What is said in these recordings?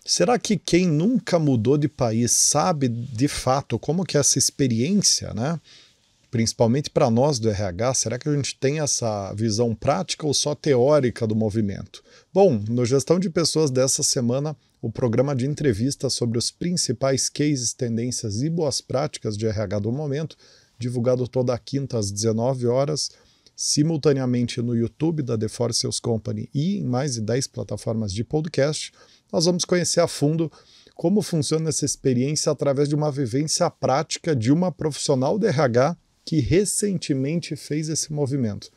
Será que quem nunca mudou de país sabe de fato como que é essa experiência, né? Principalmente para nós do RH, será que a gente tem essa visão prática ou só teórica do movimento? Bom, no Gestão de Pessoas dessa semana, o programa de entrevistas sobre os principais cases, tendências e boas práticas de RH do momento, divulgado toda quinta às 19 horas, simultaneamente no YouTube da The Force Sales Company e em mais de 10 plataformas de podcast. Nós vamos conhecer a fundo como funciona essa experiência através de uma vivência prática de uma profissional de RH que recentemente fez esse movimento.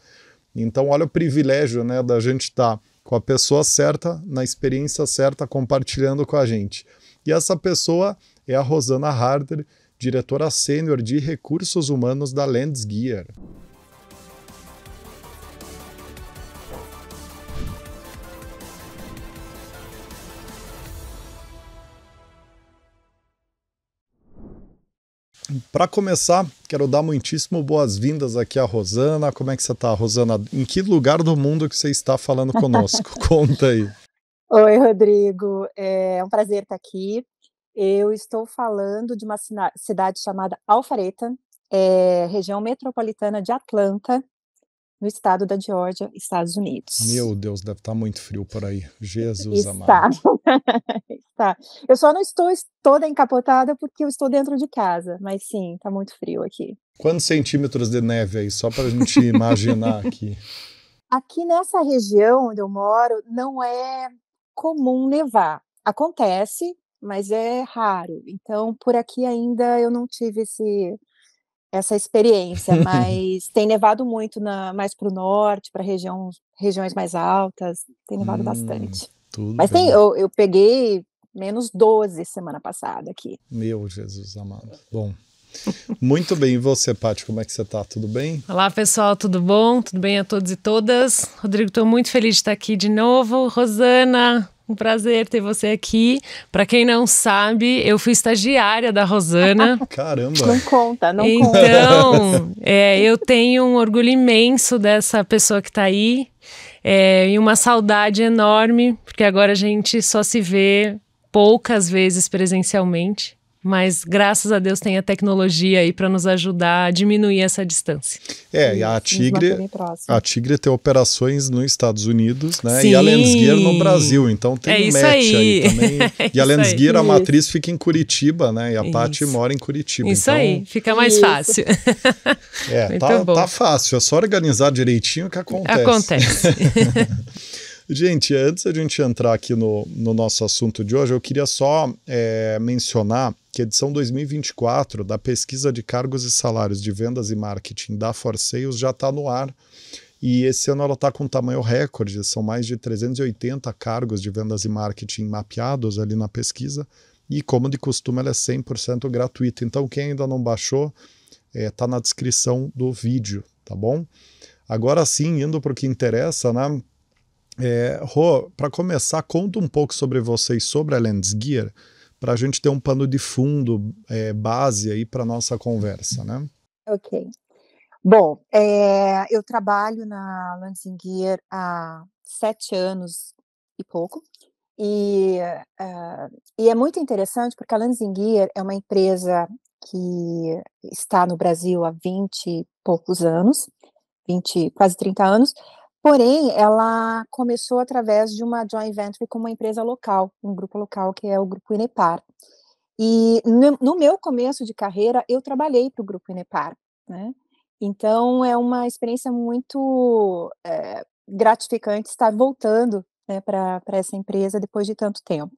Então, olha o privilégio, né, da gente estar com a pessoa certa, na experiência certa, compartilhando com a gente. E essa pessoa é a Rosana Harder, diretora sênior de recursos humanos da LandsGear. Para começar, quero dar muitíssimo boas-vindas aqui à Rosana. Como é que você está, Rosana? Em que lugar do mundo que você está falando conosco? Conta aí. Oi, Rodrigo. É um prazer estar aqui. Eu estou falando de uma cidade chamada Alpharetta, região metropolitana de Atlanta, no estado da Geórgia, Estados Unidos. Meu Deus, deve estar muito frio por aí. Jesus Está. amado. Está. Eu só não estou toda encapotada porque eu estou dentro de casa, mas sim, está muito frio aqui. Quantos centímetros de neve aí, só para a gente imaginar aqui? Aqui nessa região onde eu moro, não é comum nevar. Acontece, mas é raro. Então, por aqui ainda eu não tive essa experiência, mas tem nevado muito mais para o norte, para regiões mais altas, tem nevado bastante. Tudo Mas bem. eu peguei -12 semana passada aqui. Meu Jesus amado. Bom, muito bem. E você, Paty, como é que você está? Tudo bem? Olá, pessoal, tudo bom? Tudo bem a todos e todas? Rodrigo, estou muito feliz de estar aqui de novo. Rosana, um prazer ter você aqui. Para quem não sabe, eu fui estagiária da Rosana. Caramba! Não conta. Então, eu tenho um orgulho imenso dessa pessoa que está aí e uma saudade enorme, porque agora a gente só se vê poucas vezes presencialmente. Mas, graças a Deus, tem a tecnologia aí para nos ajudar a diminuir essa distância. E a Tigre tem operações nos Estados Unidos, né? Sim. E a LandsGear no Brasil, então tem um match aí também. E a LandsGear, a matriz fica em Curitiba, né? E a Paty mora em Curitiba. Isso então... aí, fica mais fácil. Tá fácil, é só organizar direitinho que acontece. Acontece. Gente, antes da gente entrar aqui no nosso assunto de hoje, eu queria só mencionar que a edição 2024 da pesquisa de cargos e salários de vendas e marketing da For Sales já está no ar. E esse ano ela está com um tamanho recorde, são mais de 380 cargos de vendas e marketing mapeados ali na pesquisa. E como de costume, ela é 100% gratuita. Então quem ainda não baixou, está na descrição do vídeo, tá bom? Agora sim, indo para o que interessa, né? Rô, para começar, conta um pouco sobre vocês, sobre a LandsGear, para a gente ter um pano de fundo, base aí para nossa conversa, né? Ok. Bom, eu trabalho na LandsGear há 7 anos e pouco, e é muito interessante porque a LandsGear é uma empresa que está no Brasil há 20 e poucos anos, quase 30 anos, porém, ela começou através de uma joint venture com uma empresa local, um grupo local que é o Grupo Inepar. E no meu começo de carreira, eu trabalhei para o Grupo Inepar, né? Então, é uma experiência muito gratificante estar voltando, né, para essa empresa depois de tanto tempo.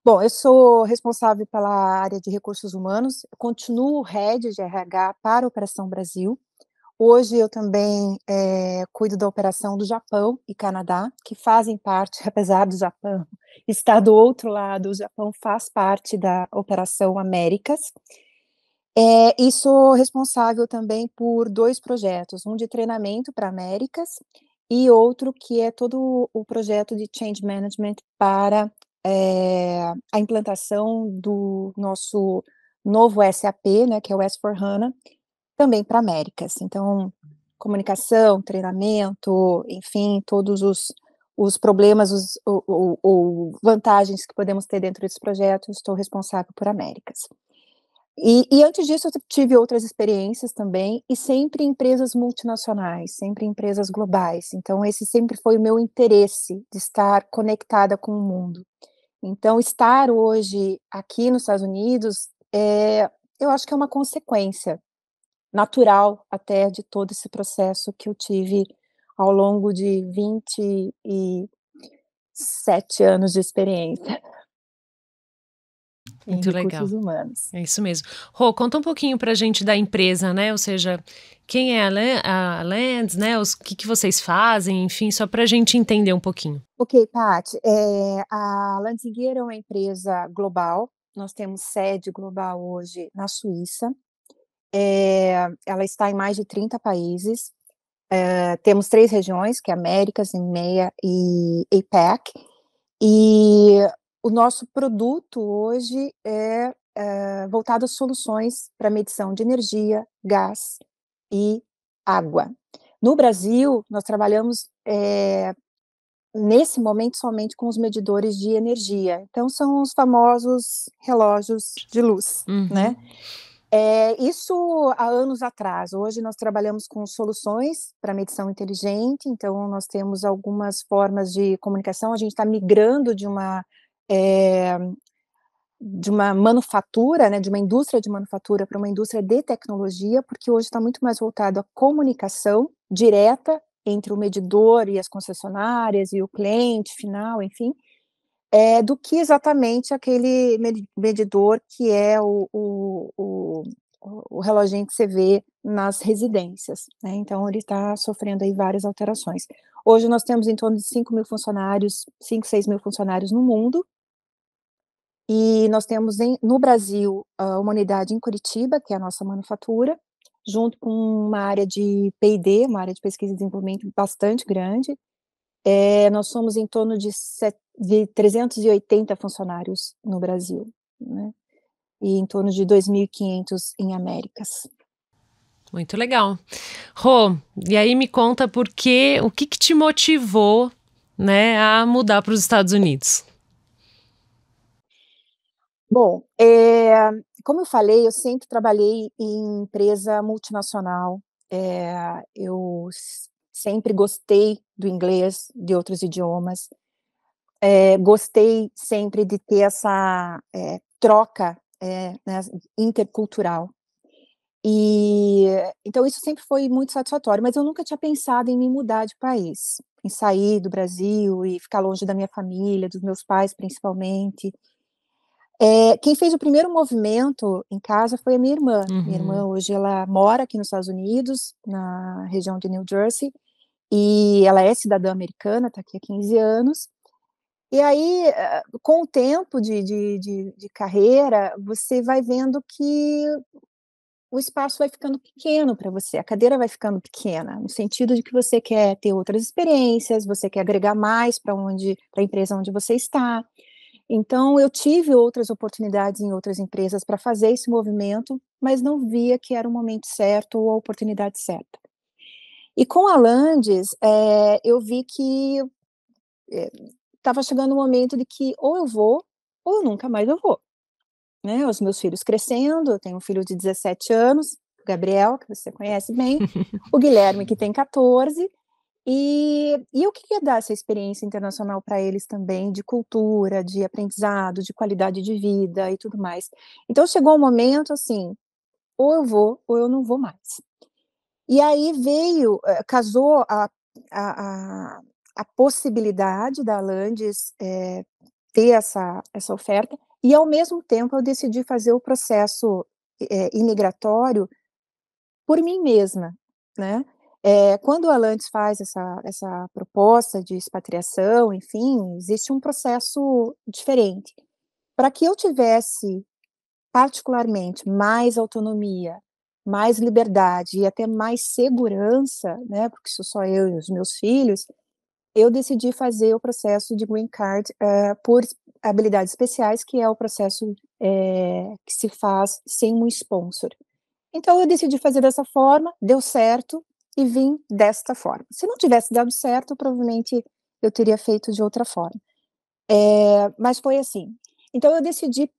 Bom, eu sou responsável pela área de recursos humanos, continuo head de RH para a Operação Brasil. Hoje eu também cuido da operação do Japão e Canadá, que fazem parte, apesar do Japão estar do outro lado, o Japão faz parte da Operação Américas. E sou responsável também por 2 projetos, um de treinamento para Américas e outro que é todo o projeto de Change Management para a implantação do nosso novo SAP, né, que é o S/4HANA, também para Américas. Então, comunicação, treinamento, enfim, todos os problemas ou vantagens que podemos ter dentro desse projeto, eu estou responsável por Américas. E antes disso, eu tive outras experiências também, e sempre em empresas multinacionais, sempre em empresas globais. Então, esse sempre foi o meu interesse, de estar conectada com o mundo. Então, estar hoje aqui nos Estados Unidos, eu acho que é uma consequência natural até de todo esse processo que eu tive ao longo de 27 anos de experiência em Muito legal. recursos humanos. É isso mesmo. Rô, conta um pouquinho pra gente da empresa, né? Ou seja, quem é a Lands, né? O que vocês fazem, enfim, só pra gente entender um pouquinho. Ok, Paty, a Landsigueira é uma empresa global, nós temos sede global hoje na Suíça, ela está em mais de 30 países, temos 3 regiões, que é Américas, EMEA e APAC, e o nosso produto hoje é voltado a soluções para medição de energia, gás e água. No Brasil, nós trabalhamos nesse momento somente com os medidores de energia, então são os famosos relógios de luz, né? Isso há anos atrás. Hoje nós trabalhamos com soluções para medição inteligente, então nós temos algumas formas de comunicação, a gente está migrando de uma manufatura, né, de uma indústria de manufatura para uma indústria de tecnologia, porque hoje está muito mais voltado à comunicação direta entre o medidor e as concessionárias e o cliente final, enfim, do que exatamente aquele medidor que é o reloginho que você vê nas residências, né? Então ele está sofrendo aí várias alterações. Hoje nós temos em torno de 5.000 funcionários, 5, 6.000 funcionários no mundo, e nós temos no Brasil uma unidade em Curitiba, que é a nossa manufatura, junto com uma área de P&D, uma área de pesquisa e desenvolvimento bastante grande. Nós somos em torno de 380 funcionários no Brasil, né? E em torno de 2.500 em Américas. Muito legal. Rô, e aí me conta o que te motivou, né, a mudar para os Estados Unidos? Bom, como eu falei, eu sempre trabalhei em empresa multinacional, eu sempre gostei do inglês, de outros idiomas, gostei sempre de ter essa troca né, intercultural. E então isso sempre foi muito satisfatório, mas eu nunca tinha pensado em me mudar de país, em sair do Brasil e ficar longe da minha família, dos meus pais principalmente. Quem fez o primeiro movimento em casa foi a minha irmã. Minha irmã hoje ela mora aqui nos Estados Unidos, na região de New Jersey, e ela é cidadã americana, está aqui há 15 anos. E aí, com o tempo de carreira, você vai vendo que o espaço vai ficando pequeno para você, a cadeira vai ficando pequena, no sentido de que você quer ter outras experiências, você quer agregar mais para a empresa onde você está. Então, eu tive outras oportunidades em outras empresas para fazer esse movimento, mas não via que era o momento certo ou a oportunidade certa. E com a Landes, eu vi que estava chegando o momento de que ou eu vou, ou eu nunca mais eu vou. Né, os meus filhos crescendo, eu tenho um filho de 17 anos, o Gabriel, que você conhece bem, o Guilherme, que tem 14, e eu queria dar essa experiência internacional para eles também, de cultura, de aprendizado, de qualidade de vida e tudo mais. Então chegou um momento assim, ou eu vou, ou eu não vou mais. E aí casou a, a possibilidade da Landes ter essa oferta, e ao mesmo tempo eu decidi fazer o processo imigratório por mim mesma, né? Quando a Landes faz essa proposta de expatriação, enfim, existe um processo diferente. Para que eu tivesse, particularmente, mais autonomia, mais liberdade e até mais segurança, né? Porque sou só eu e os meus filhos, eu decidi fazer o processo de Green Card por habilidades especiais, que é o processo que se faz sem um sponsor. Então, eu decidi fazer dessa forma, deu certo, e vim desta forma. Se não tivesse dado certo, provavelmente eu teria feito de outra forma. Mas foi assim. Então eu decidi,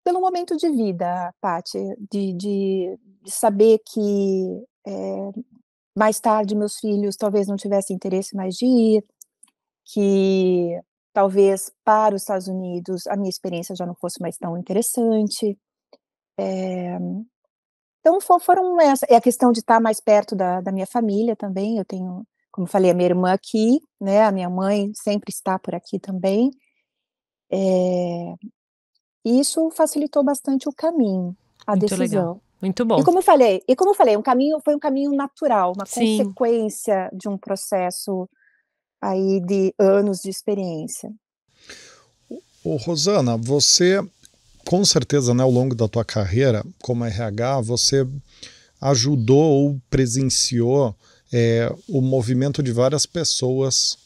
pelo momento de vida, Paty, de saber que mais tarde meus filhos talvez não tivessem interesse mais de ir, que talvez para os Estados Unidos a minha experiência já não fosse mais tão interessante. Então foram essa, a questão de estar mais perto da minha família também. Eu tenho, como falei, a minha irmã aqui, né, a minha mãe sempre está por aqui também. E isso facilitou bastante o caminho, a Muito legal, decisão. muito bom. E como eu falei, foi um caminho natural, uma Sim. consequência de um processo aí de anos de experiência. Ô, Rosana, você, com certeza, né, ao longo da tua carreira como RH, você ajudou ou presenciou o movimento de várias pessoas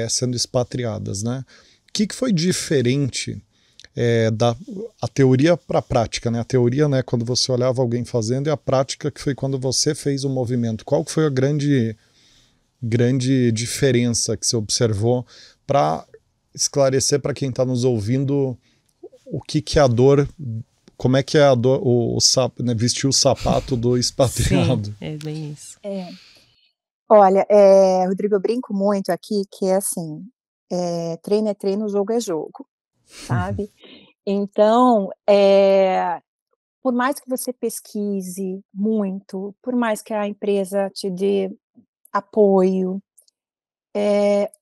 sendo expatriadas, né? O que foi diferente da a teoria para a prática, né? A teoria, né, quando você olhava alguém fazendo, e a prática que foi quando você fez o movimento. Qual que foi a grande diferença que você observou para esclarecer para quem está nos ouvindo o que é a dor, como é que é a dor, né, vestir o sapato do expatriado? Sim, é bem isso. Olha, Rodrigo, eu brinco muito aqui que é assim, treino é treino, jogo é jogo, sabe? Então, por mais que você pesquise muito, por mais que a empresa te dê apoio,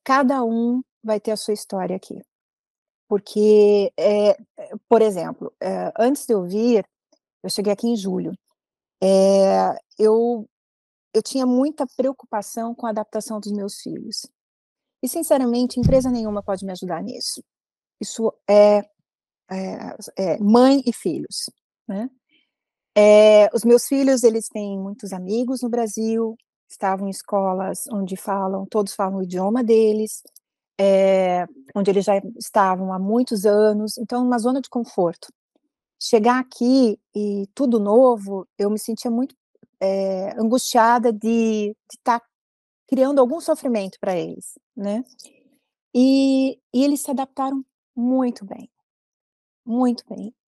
cada um vai ter a sua história aqui. Porque, por exemplo, antes de eu vir, eu cheguei aqui em julho, eu tinha muita preocupação com a adaptação dos meus filhos. E, sinceramente, empresa nenhuma pode me ajudar nisso. Isso é mãe e filhos, né? Os meus filhos, eles têm muitos amigos no Brasil, estavam em escolas onde todos falam o idioma deles, onde eles já estavam há muitos anos, então uma zona de conforto. Chegar aqui e tudo novo, eu me sentia muito angustiada de estar criando algum sofrimento para eles, né? E eles se adaptaram muito bem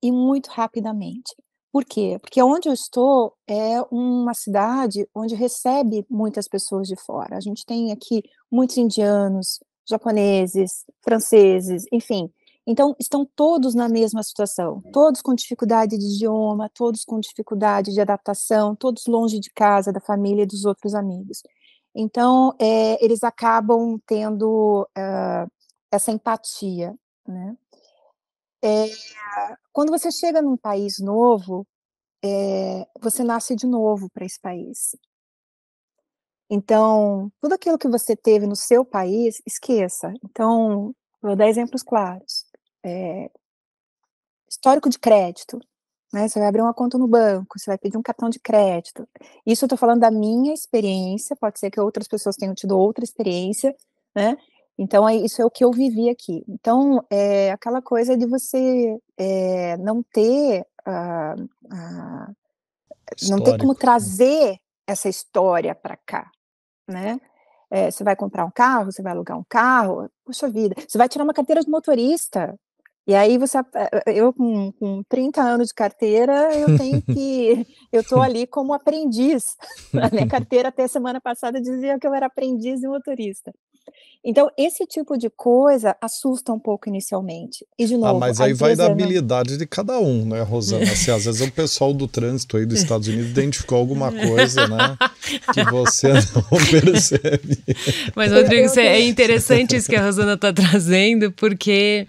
e muito rapidamente. Por quê? Porque onde eu estou é uma cidade onde recebe muitas pessoas de fora. A gente tem aqui muitos indianos, japoneses, franceses, enfim. Então, estão todos na mesma situação, todos com dificuldade de idioma, todos com dificuldade de adaptação, todos longe de casa, da família e dos outros amigos. Então, eles acabam tendo essa empatia, né? Quando você chega num país novo, você nasce de novo para esse país. Então, tudo aquilo que você teve no seu país, esqueça. Então, vou dar exemplos claros. Histórico de crédito, né? Você vai abrir uma conta no banco, você vai pedir um cartão de crédito. Isso eu estou falando da minha experiência, pode ser que outras pessoas tenham tido outra experiência, né? Então, isso é o que eu vivi aqui. Então, aquela coisa de você não ter não ter como trazer essa história para cá, né? Você vai comprar um carro, você vai alugar um carro, puxa vida, você vai tirar uma carteira de motorista, e aí eu com 30 anos de carteira, eu estou ali como aprendiz. A minha carteira até semana passada dizia que eu era aprendiz de motorista. Então, esse tipo de coisa assusta um pouco inicialmente. E, de novo, mas aí vai da habilidade de cada um, né, Rosana? Assim, às vezes o pessoal do trânsito aí dos Estados Unidos identificou alguma coisa, né, que você não percebe. Mas, Rodrigo, é interessante isso que a Rosana está trazendo, porque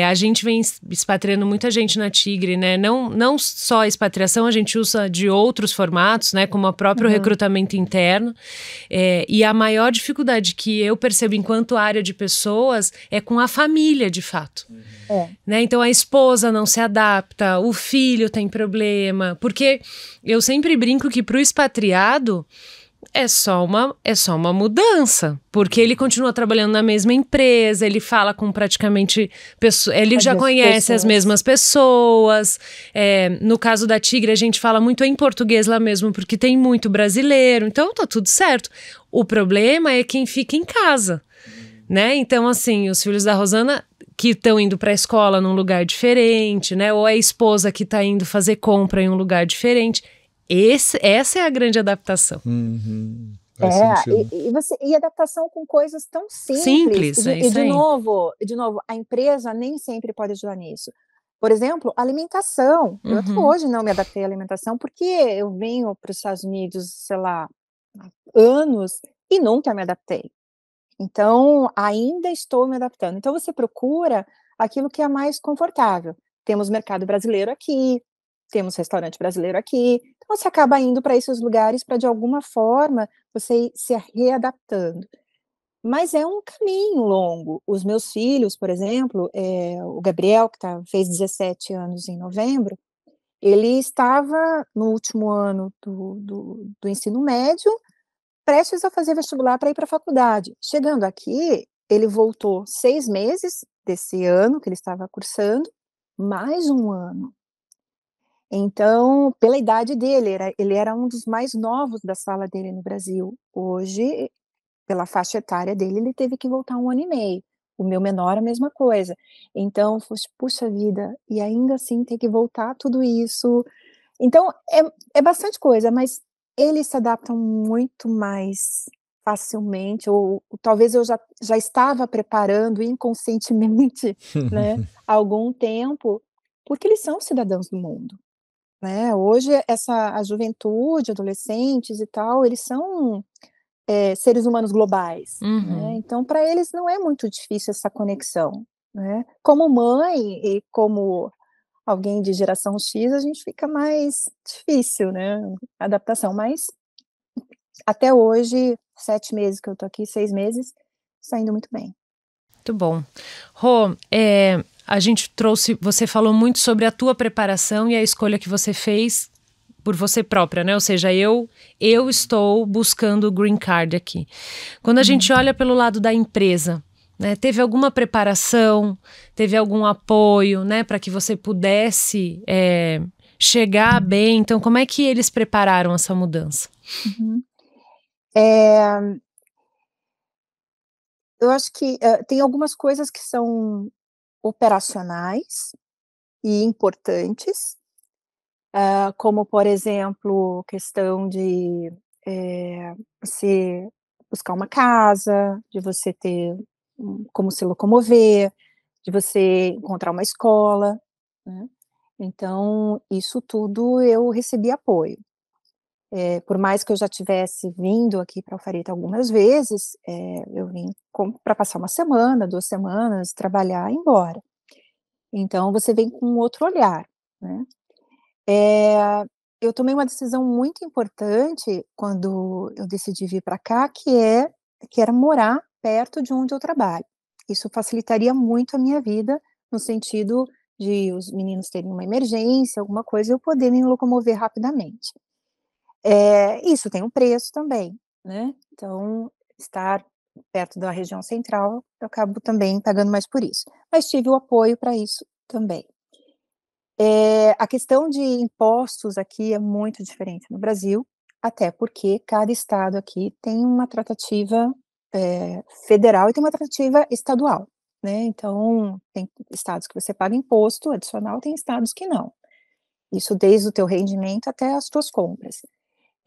a gente vem expatriando muita gente na Tigre, né? Não só a expatriação, a gente usa de outros formatos, né? Como o próprio recrutamento interno. E a maior dificuldade que eu percebo enquanto área de pessoas é com a família, de fato. Né? Então a esposa não se adapta, o filho tem problema. Porque eu sempre brinco que para o expatriado, é só uma mudança, porque ele continua trabalhando na mesma empresa, ele fala com praticamente ele já conhece as mesmas pessoas. No caso da Tigre, a gente fala muito em português lá mesmo, porque tem muito brasileiro, então tá tudo certo. O problema é quem fica em casa, né? Então, assim, os filhos da Rosana que estão indo para a escola num lugar diferente, né? Ou a esposa que está indo fazer compra em um lugar diferente. Essa é a grande adaptação. Faz sentido. E adaptação com coisas tão simples. Simples, E de novo, a empresa nem sempre pode ajudar nisso. Por exemplo, alimentação. Eu até hoje não me adaptei à alimentação, porque eu venho para os Estados Unidos, sei lá, há anos, e nunca me adaptei. Então, ainda estou me adaptando. Então, você procura aquilo que é mais confortável. Temos mercado brasileiro aqui, temos restaurante brasileiro aqui, então você acaba indo para esses lugares para, de alguma forma, você ir se readaptando. Mas é um caminho longo. Os meus filhos, por exemplo, o Gabriel, que fez 17 anos em novembro, ele estava no último ano do ensino médio, prestes a fazer vestibular para ir para a faculdade. Chegando aqui, ele voltou 6 meses desse ano que ele estava cursando, mais um ano. Então, pela idade dele, ele era um dos mais novos da sala dele no Brasil. Hoje, pela faixa etária dele, ele teve que voltar 1 ano e meio. O meu menor, a mesma coisa. Então, puxa vida, e ainda assim ter que voltar tudo isso. Então, é bastante coisa, mas eles se adaptam muito mais facilmente, ou talvez eu já estava preparando inconscientemente, né, há algum tempo, porque eles são cidadãos do mundo, né. Hoje a juventude, adolescentes e tal, eles são seres humanos globais, né, então para eles não é muito difícil essa conexão, né. Como mãe e como alguém de geração X, a gente fica mais difícil, né, a adaptação, mas até hoje, 7 meses que eu tô aqui, 6 meses, está indo muito bem. Muito bom. Rô, a gente você falou muito sobre a tua preparação e a escolha que você fez por você própria, né? Ou seja, eu estou buscando o Green Card aqui. Quando a gente olha pelo lado da empresa, né, teve alguma preparação, teve algum apoio, né, para que você pudesse chegar bem? Então, como é que eles prepararam essa mudança? Eu acho que tem algumas coisas que são operacionais e importantes, como, por exemplo, questão de você buscar uma casa, de você ter como se locomover, de você encontrar uma escola, né. Então, isso tudo eu recebi apoio. Por mais que eu já tivesse vindo aqui para Alpharetta algumas vezes, eu vim para passar 1 semana, 2 semanas, trabalhar e ir embora. Então você vem com um outro olhar, né. Eu tomei uma decisão muito importante quando eu decidi vir para cá, que era morar perto de onde eu trabalho. Isso facilitaria muito a minha vida, no sentido de os meninos terem uma emergência, alguma coisa, e eu poder me locomover rapidamente. Isso tem um preço também, né, então estar perto da região central, eu acabo também pagando mais por isso, mas tive o apoio para isso também. A questão de impostos aqui é muito diferente no Brasil, até porque cada estado aqui tem uma tratativa, federal e tem uma tratativa estadual, né, então tem estados que você paga imposto adicional, tem estados que não. Isso desde o teu rendimento até as tuas compras.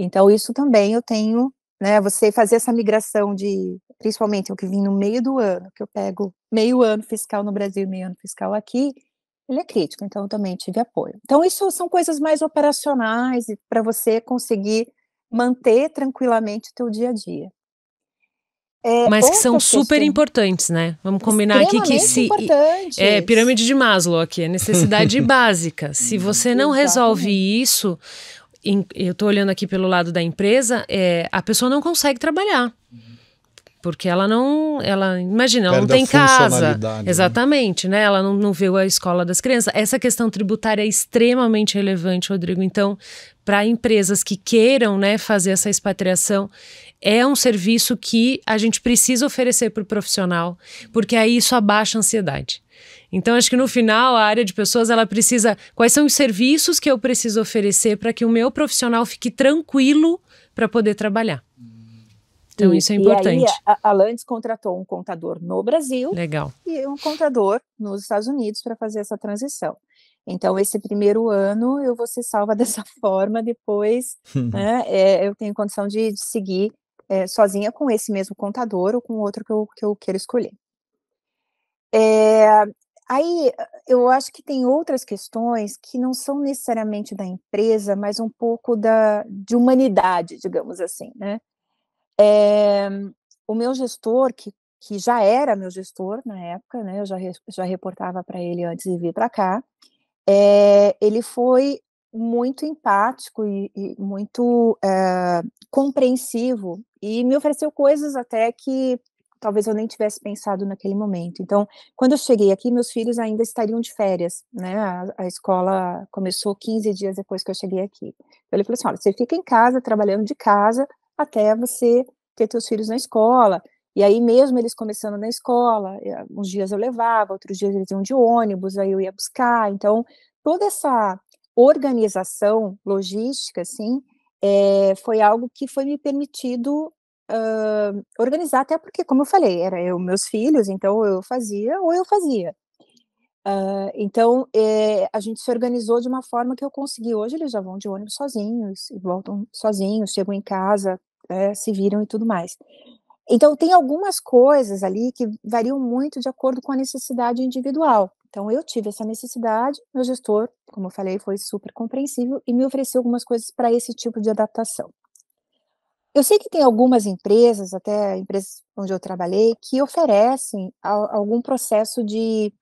Então isso também eu tenho, né, você fazer essa migração principalmente eu que vim no meio do ano, que eu pego meio ano fiscal no Brasil e meio ano fiscal aqui, ele é crítico, então eu também tive apoio. Então isso são coisas mais operacionais e para você conseguir manter tranquilamente o teu dia a dia. Mas que são super importantes, né? Vamos combinar aqui que pirâmide de Maslow aqui, é necessidade básica. Se você não resolve isso, eu estou olhando aqui pelo lado da empresa, a pessoa não consegue trabalhar. Porque imagina, ela não Perde a tem casa. funcionalidade, né? Exatamente, né? Ela não vê a escola das crianças. Essa questão tributária é extremamente relevante, Rodrigo. Então, para empresas que queiram, né, fazer essa expatriação, é um serviço que a gente precisa oferecer para o profissional, porque aí isso abaixa a ansiedade. Então, acho que no final, a área de pessoas, ela precisa... Quais são os serviços que eu preciso oferecer para que o meu profissional fique tranquilo para poder trabalhar? Então, isso é importante. E aí, a Landes contratou um contador no Brasil. Legal. E um contador nos Estados Unidos para fazer essa transição. Então, esse primeiro ano eu vou ser salva dessa forma, depois né, eu tenho condição de seguir sozinha com esse mesmo contador ou com outro que eu quero escolher. Aí, eu acho que tem outras questões que não são necessariamente da empresa, mas um pouco de humanidade, digamos assim, né? O meu gestor, que já era meu gestor na época, né, eu já reportava para ele antes de vir para cá, ele foi muito empático e muito compreensivo, e me ofereceu coisas até que talvez eu nem tivesse pensado naquele momento. Então, quando eu cheguei aqui, meus filhos ainda estariam de férias, né, a escola começou 15 dias depois que eu cheguei aqui. Então, ele falou assim: olha, você fica em casa, trabalhando de casa, até você ter teus filhos na escola. E aí, mesmo eles começando na escola, uns dias eu levava, outros dias eles iam de ônibus, aí eu ia buscar. Então, toda essa organização logística, assim, foi algo que foi me permitido organizar, até porque, como eu falei, era eu, meus filhos, então eu fazia ou eu fazia. Então, a gente se organizou de uma forma que eu consegui. Hoje eles já vão de ônibus sozinhos, e voltam sozinhos, chegam em casa, se viram e tudo mais. Então, tem algumas coisas ali que variam muito de acordo com a necessidade individual. Então, eu tive essa necessidade, meu gestor, como eu falei, foi super compreensível e me ofereceu algumas coisas para esse tipo de adaptação. Eu sei que tem algumas empresas, até empresas onde eu trabalhei, que oferecem algum processo de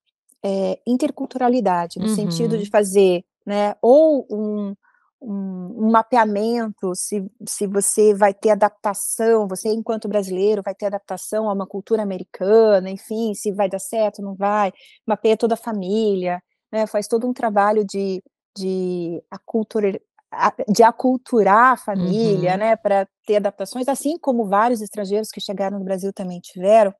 interculturalidade, no sentido de fazer, né, ou um mapeamento, se você vai ter adaptação, você enquanto brasileiro vai ter adaptação a uma cultura americana, enfim, se vai dar certo, não vai, mapeia toda a família, né, faz todo um trabalho de aculturar a família, né, para ter adaptações, assim como vários estrangeiros que chegaram no Brasil também tiveram.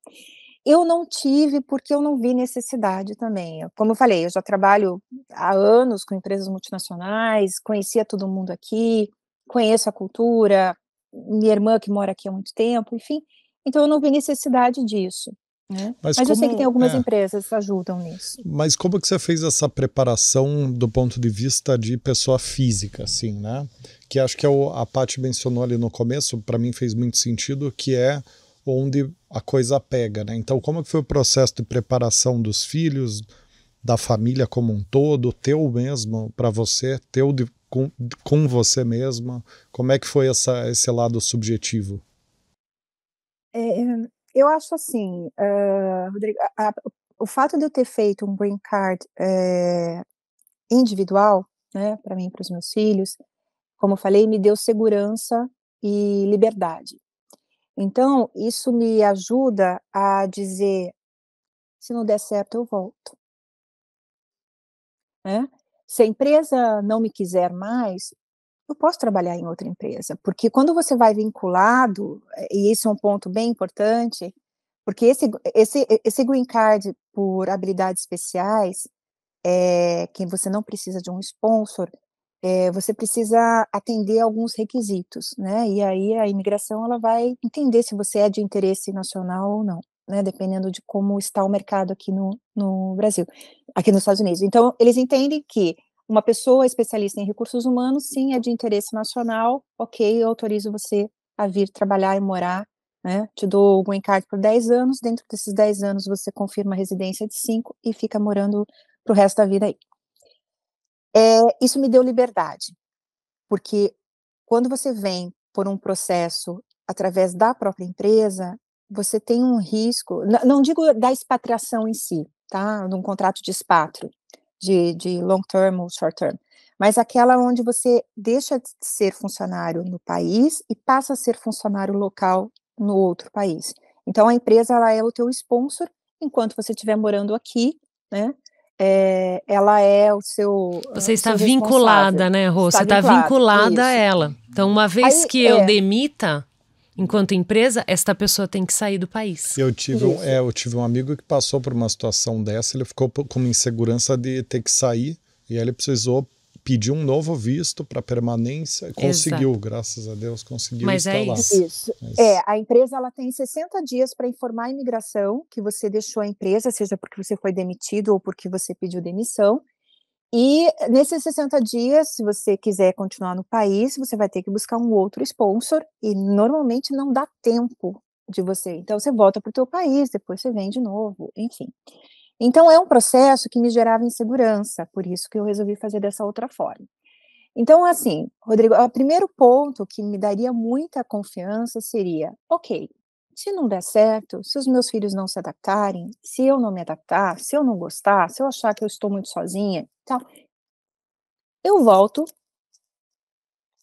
Eu não tive, porque eu não vi necessidade também. Como eu falei, eu já trabalho há anos com empresas multinacionais, conhecia todo mundo aqui, conheço a cultura, minha irmã que mora aqui há muito tempo, enfim, então eu não vi necessidade disso, né. Mas eu sei que tem algumas empresas que ajudam nisso. Mas como que você fez essa preparação do ponto de vista de pessoa física, assim, né? Que acho que a Paty mencionou ali no começo, para mim fez muito sentido, que é onde a coisa pega, né? Então, como que foi o processo de preparação dos filhos, da família como um todo, teu mesmo para você, com você mesma? Como é que foi esse lado subjetivo? Eu acho assim, Rodrigo, o fato de eu ter feito um green card individual, né, para mim e para os meus filhos, como eu falei, me deu segurança e liberdade. Então, isso me ajuda a dizer: se não der certo, eu volto, né. Se a empresa não me quiser mais, eu posso trabalhar em outra empresa, porque quando você vai vinculado, e esse é um ponto bem importante, porque esse green card por habilidades especiais, que você não precisa de um sponsor, você precisa atender alguns requisitos, né, e aí a imigração ela vai entender se você é de interesse nacional ou não, né, dependendo de como está o mercado aqui no Brasil, aqui nos Estados Unidos. Então, eles entendem que uma pessoa especialista em recursos humanos, sim, é de interesse nacional, ok, eu autorizo você a vir trabalhar e morar, né, te dou o green card por 10 anos, dentro desses 10 anos você confirma a residência de 5 e fica morando para o resto da vida aí. Isso me deu liberdade, porque quando você vem por um processo através da própria empresa, você tem um risco, não digo da expatriação em si, tá, de um contrato de expatrio, de long term ou short term, mas aquela onde você deixa de ser funcionário no país e passa a ser funcionário local no outro país. Então, a empresa, ela é o teu sponsor, enquanto você estiver morando aqui, né? Ela é o seu Você está seu vinculada, né, Rô? Você está vinculada a isso. ela. Então, uma vez Aí, que eu demita, enquanto empresa, esta pessoa tem que sair do país. Eu tive um amigo que passou por uma situação dessa, ele ficou com uma insegurança de ter que sair, e aí ele precisou pedir um novo visto para permanência, conseguiu, graças a Deus, conseguiu. Mas estar lá. Isso. A empresa, ela tem 60 dias para informar a imigração que você deixou a empresa, seja porque você foi demitido ou porque você pediu demissão. E nesses 60 dias, se você quiser continuar no país, você vai ter que buscar um outro sponsor, e normalmente não dá tempo de você. Então, você volta para o teu país, depois você vem de novo, enfim. Então, é um processo que me gerava insegurança, por isso que eu resolvi fazer dessa outra forma. Então, assim, Rodrigo, o primeiro ponto que me daria muita confiança seria, ok, se não der certo, se os meus filhos não se adaptarem, se eu não me adaptar, se eu não gostar, se eu achar que eu estou muito sozinha, tal, eu volto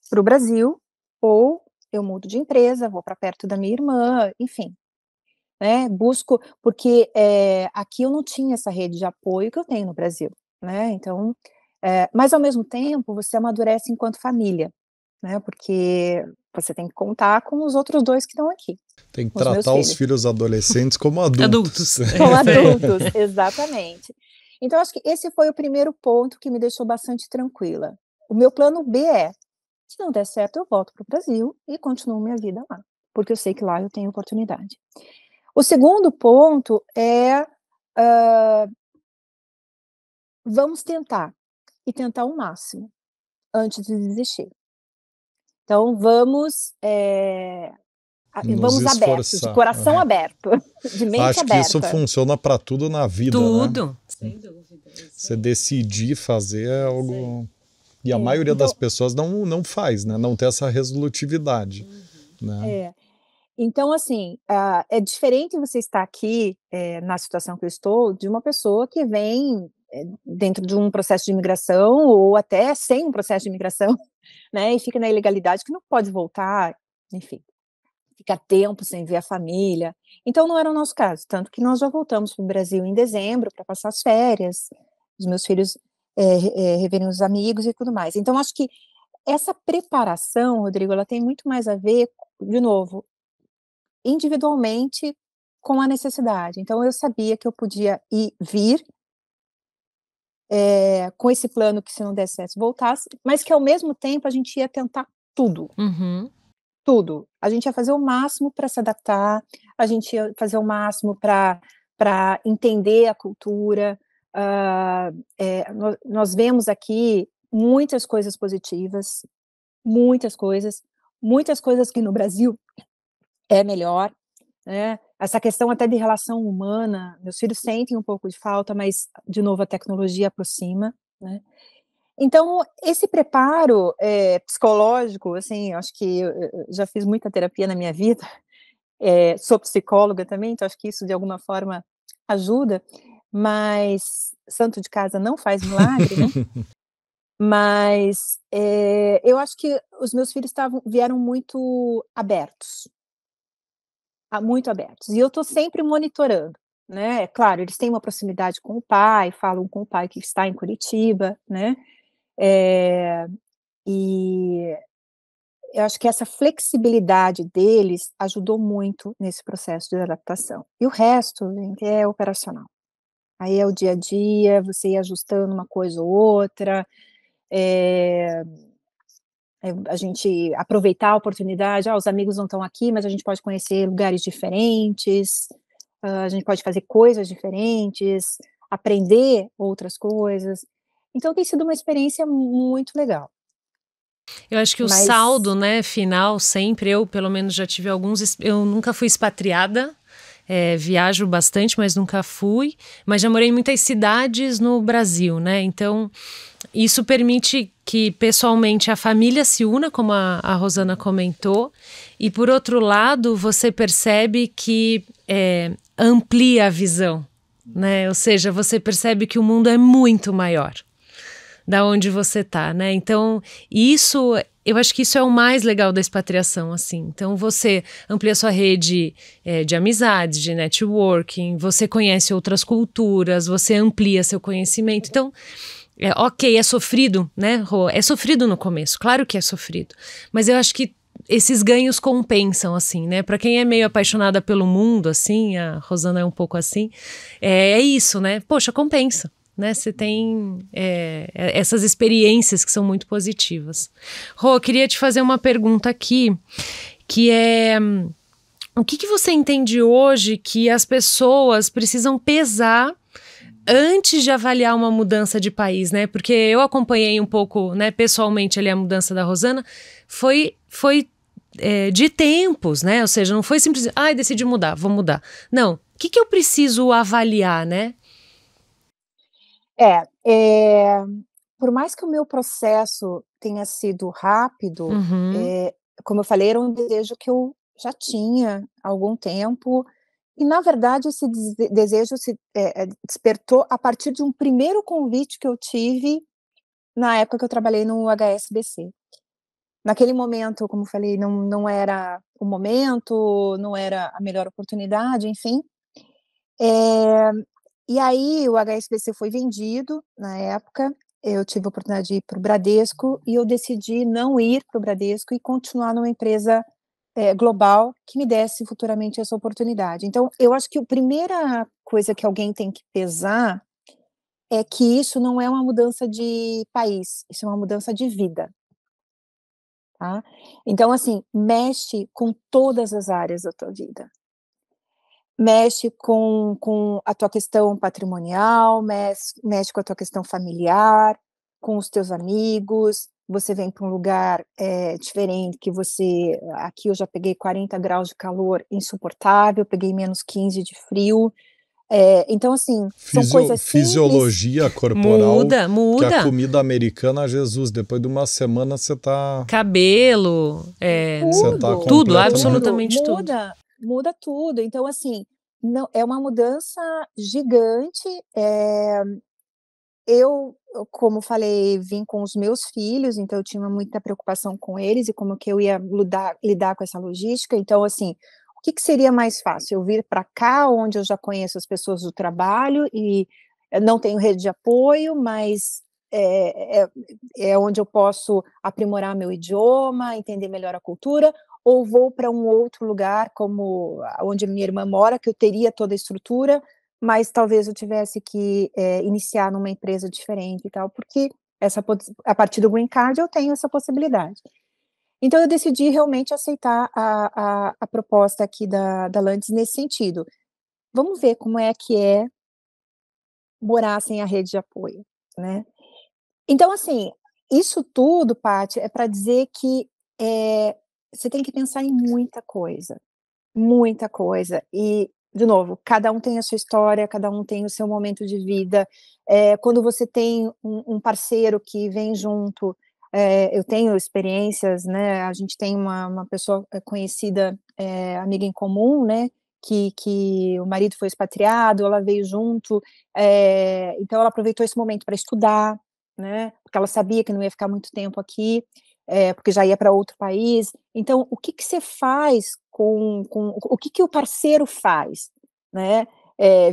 para o Brasil, ou eu mudo de empresa, vou para perto da minha irmã, enfim, né, busco, porque aqui eu não tinha essa rede de apoio que eu tenho no Brasil, né, então, mas ao mesmo tempo você amadurece enquanto família, né, porque você tem que contar com os outros 2 que estão aqui. Tem que tratar os filhos adolescentes como adultos. Como adultos, exatamente. Então, acho que esse foi o primeiro ponto que me deixou bastante tranquila. O meu plano B se não der certo, eu volto para o Brasil e continuo minha vida lá, porque eu sei que lá eu tenho oportunidade. O segundo ponto vamos tentar, e tentar o máximo, antes de desistir. Então, vamos abertos, de coração aberto, de mente aberta. Acho que isso funciona para tudo na vida, tudo. Né? Sem dúvida. Você decidir fazer algo... E a maioria das pessoas não faz, né? Não tem essa resolutividade. Né? Então, assim, é diferente você estar aqui, na situação que eu estou, de uma pessoa que vem dentro de um processo de imigração, ou até sem um processo de imigração, né? E fica na ilegalidade, que não pode voltar, enfim, fica tempo sem ver a família. Então, não era o nosso caso, tanto que nós já voltamos para o Brasil em dezembro para passar as férias, os meus filhos reverem os amigos e tudo mais. Então, acho que essa preparação, Rodrigo, ela tem muito mais a ver, de novo, individualmente com a necessidade. Então, eu sabia que eu podia vir com esse plano que, se não der certo, voltasse, mas que, ao mesmo tempo, a gente ia tentar tudo. Uhum. Tudo. A gente ia fazer o máximo para se adaptar, a gente ia fazer o máximo para entender a cultura. Nós vemos aqui muitas coisas positivas, muitas coisas que no Brasil é melhor, né? Essa questão até de relação humana, meus filhos sentem um pouco de falta, mas, de novo, a tecnologia aproxima, né? Então, esse preparo psicológico, assim, eu acho que eu já fiz muita terapia na minha vida, sou psicóloga também, então acho que isso, de alguma forma, ajuda, mas santo de casa não faz milagre, né? Mas eu acho que os meus filhos vieram muito abertos, e eu estou sempre monitorando, né? Claro, eles têm uma proximidade com o pai, falam com o pai que está em Curitiba, né? E eu acho que essa flexibilidade deles ajudou muito nesse processo de adaptação. E o resto, gente, é operacional. Aí é o dia a dia, você ir ajustando uma coisa ou outra, a gente aproveitar a oportunidade, os amigos não estão aqui, mas a gente pode conhecer lugares diferentes, a gente pode fazer coisas diferentes, aprender outras coisas. Então tem sido uma experiência muito legal. Eu acho que o saldo, né, final, sempre, eu pelo menos já tive eu nunca fui expatriada, viajo bastante, mas nunca fui, mas já morei em muitas cidades no Brasil, né, então isso permite que pessoalmente a família se una, como a Rosana comentou, e por outro lado você percebe que amplia a visão, né, ou seja, você percebe que o mundo é muito maior da onde você tá, né? Então, isso eu acho que isso é o mais legal da expatriação, assim. Então, você amplia sua rede de amizades, de networking, você conhece outras culturas, você amplia seu conhecimento. Então, ok, é sofrido, né, Rô? É sofrido no começo, claro que é sofrido. Mas eu acho que esses ganhos compensam, assim, né? Para quem é meio apaixonada pelo mundo, assim, a Rosana é um pouco assim, é isso, né? Poxa, compensa. Né, você tem essas experiências que são muito positivas. Rô, queria te fazer uma pergunta aqui, que é o que você entende hoje que as pessoas precisam pesar antes de avaliar uma mudança de país, né? Porque eu acompanhei um pouco, né, pessoalmente ali a mudança da Rosana, foi de tempos, né? Ou seja, não foi simplesmente, decidi mudar, vou mudar. Não, o que eu preciso avaliar, né? Por mais que o meu processo tenha sido rápido, Uhum. como eu falei, era um desejo que eu já tinha há algum tempo, e na verdade esse desejo se despertou a partir de um primeiro convite que eu tive na época que eu trabalhei no HSBC. Naquele momento, como eu falei, não era o momento, não era a melhor oportunidade, enfim. E aí o HSBC foi vendido na época, eu tive a oportunidade de ir para o Bradesco e eu decidi não ir para o Bradesco e continuar numa empresa, global que me desse futuramente essa oportunidade. Então eu acho que a primeira coisa que alguém tem que pesar é que isso não é uma mudança de país, isso é uma mudança de vida, tá. Então assim, mexe com todas as áreas da tua vida. Mexe com a tua questão patrimonial, mexe com a tua questão familiar, com os teus amigos, você vem para um lugar, diferente que você aqui eu já peguei 40 graus de calor insuportável, peguei -15 de frio, então assim, são coisas simples. Fisiologia corporal, que a Muda. comida americana, Jesus, depois de uma semana você tá... Cabelo, Você tá tudo, completamente... absolutamente tudo. Muda tudo. Então, assim, não é uma mudança gigante. Eu, como falei, vim com os meus filhos, então eu tinha muita preocupação com eles e como que eu ia lidar com essa logística. Então, assim, o que seria mais fácil? Eu vir para cá, onde eu já conheço as pessoas do trabalho e eu não tenho rede de apoio, mas é onde eu posso aprimorar meu idioma, entender melhor a cultura, ou vou para um outro lugar, como onde minha irmã mora, que eu teria toda a estrutura, mas talvez eu tivesse que iniciar numa empresa diferente e tal, porque a partir do green card eu tenho essa possibilidade. Então eu decidi realmente aceitar a proposta aqui da Landes nesse sentido. Vamos ver como é que é morar sem a rede de apoio, né. Então assim, isso tudo, Paty, é para dizer que, você tem que pensar em muita coisa e, de novo, cada um tem a sua história, cada um tem o seu momento de vida, quando você tem um parceiro que vem junto, eu tenho experiências, né, a gente tem uma pessoa conhecida, amiga em comum, né, que o marido foi expatriado, ela veio junto, então ela aproveitou esse momento para estudar, né, porque ela sabia que não ia ficar muito tempo aqui, porque já ia para outro país. Então, o que você faz com o que o parceiro faz, né?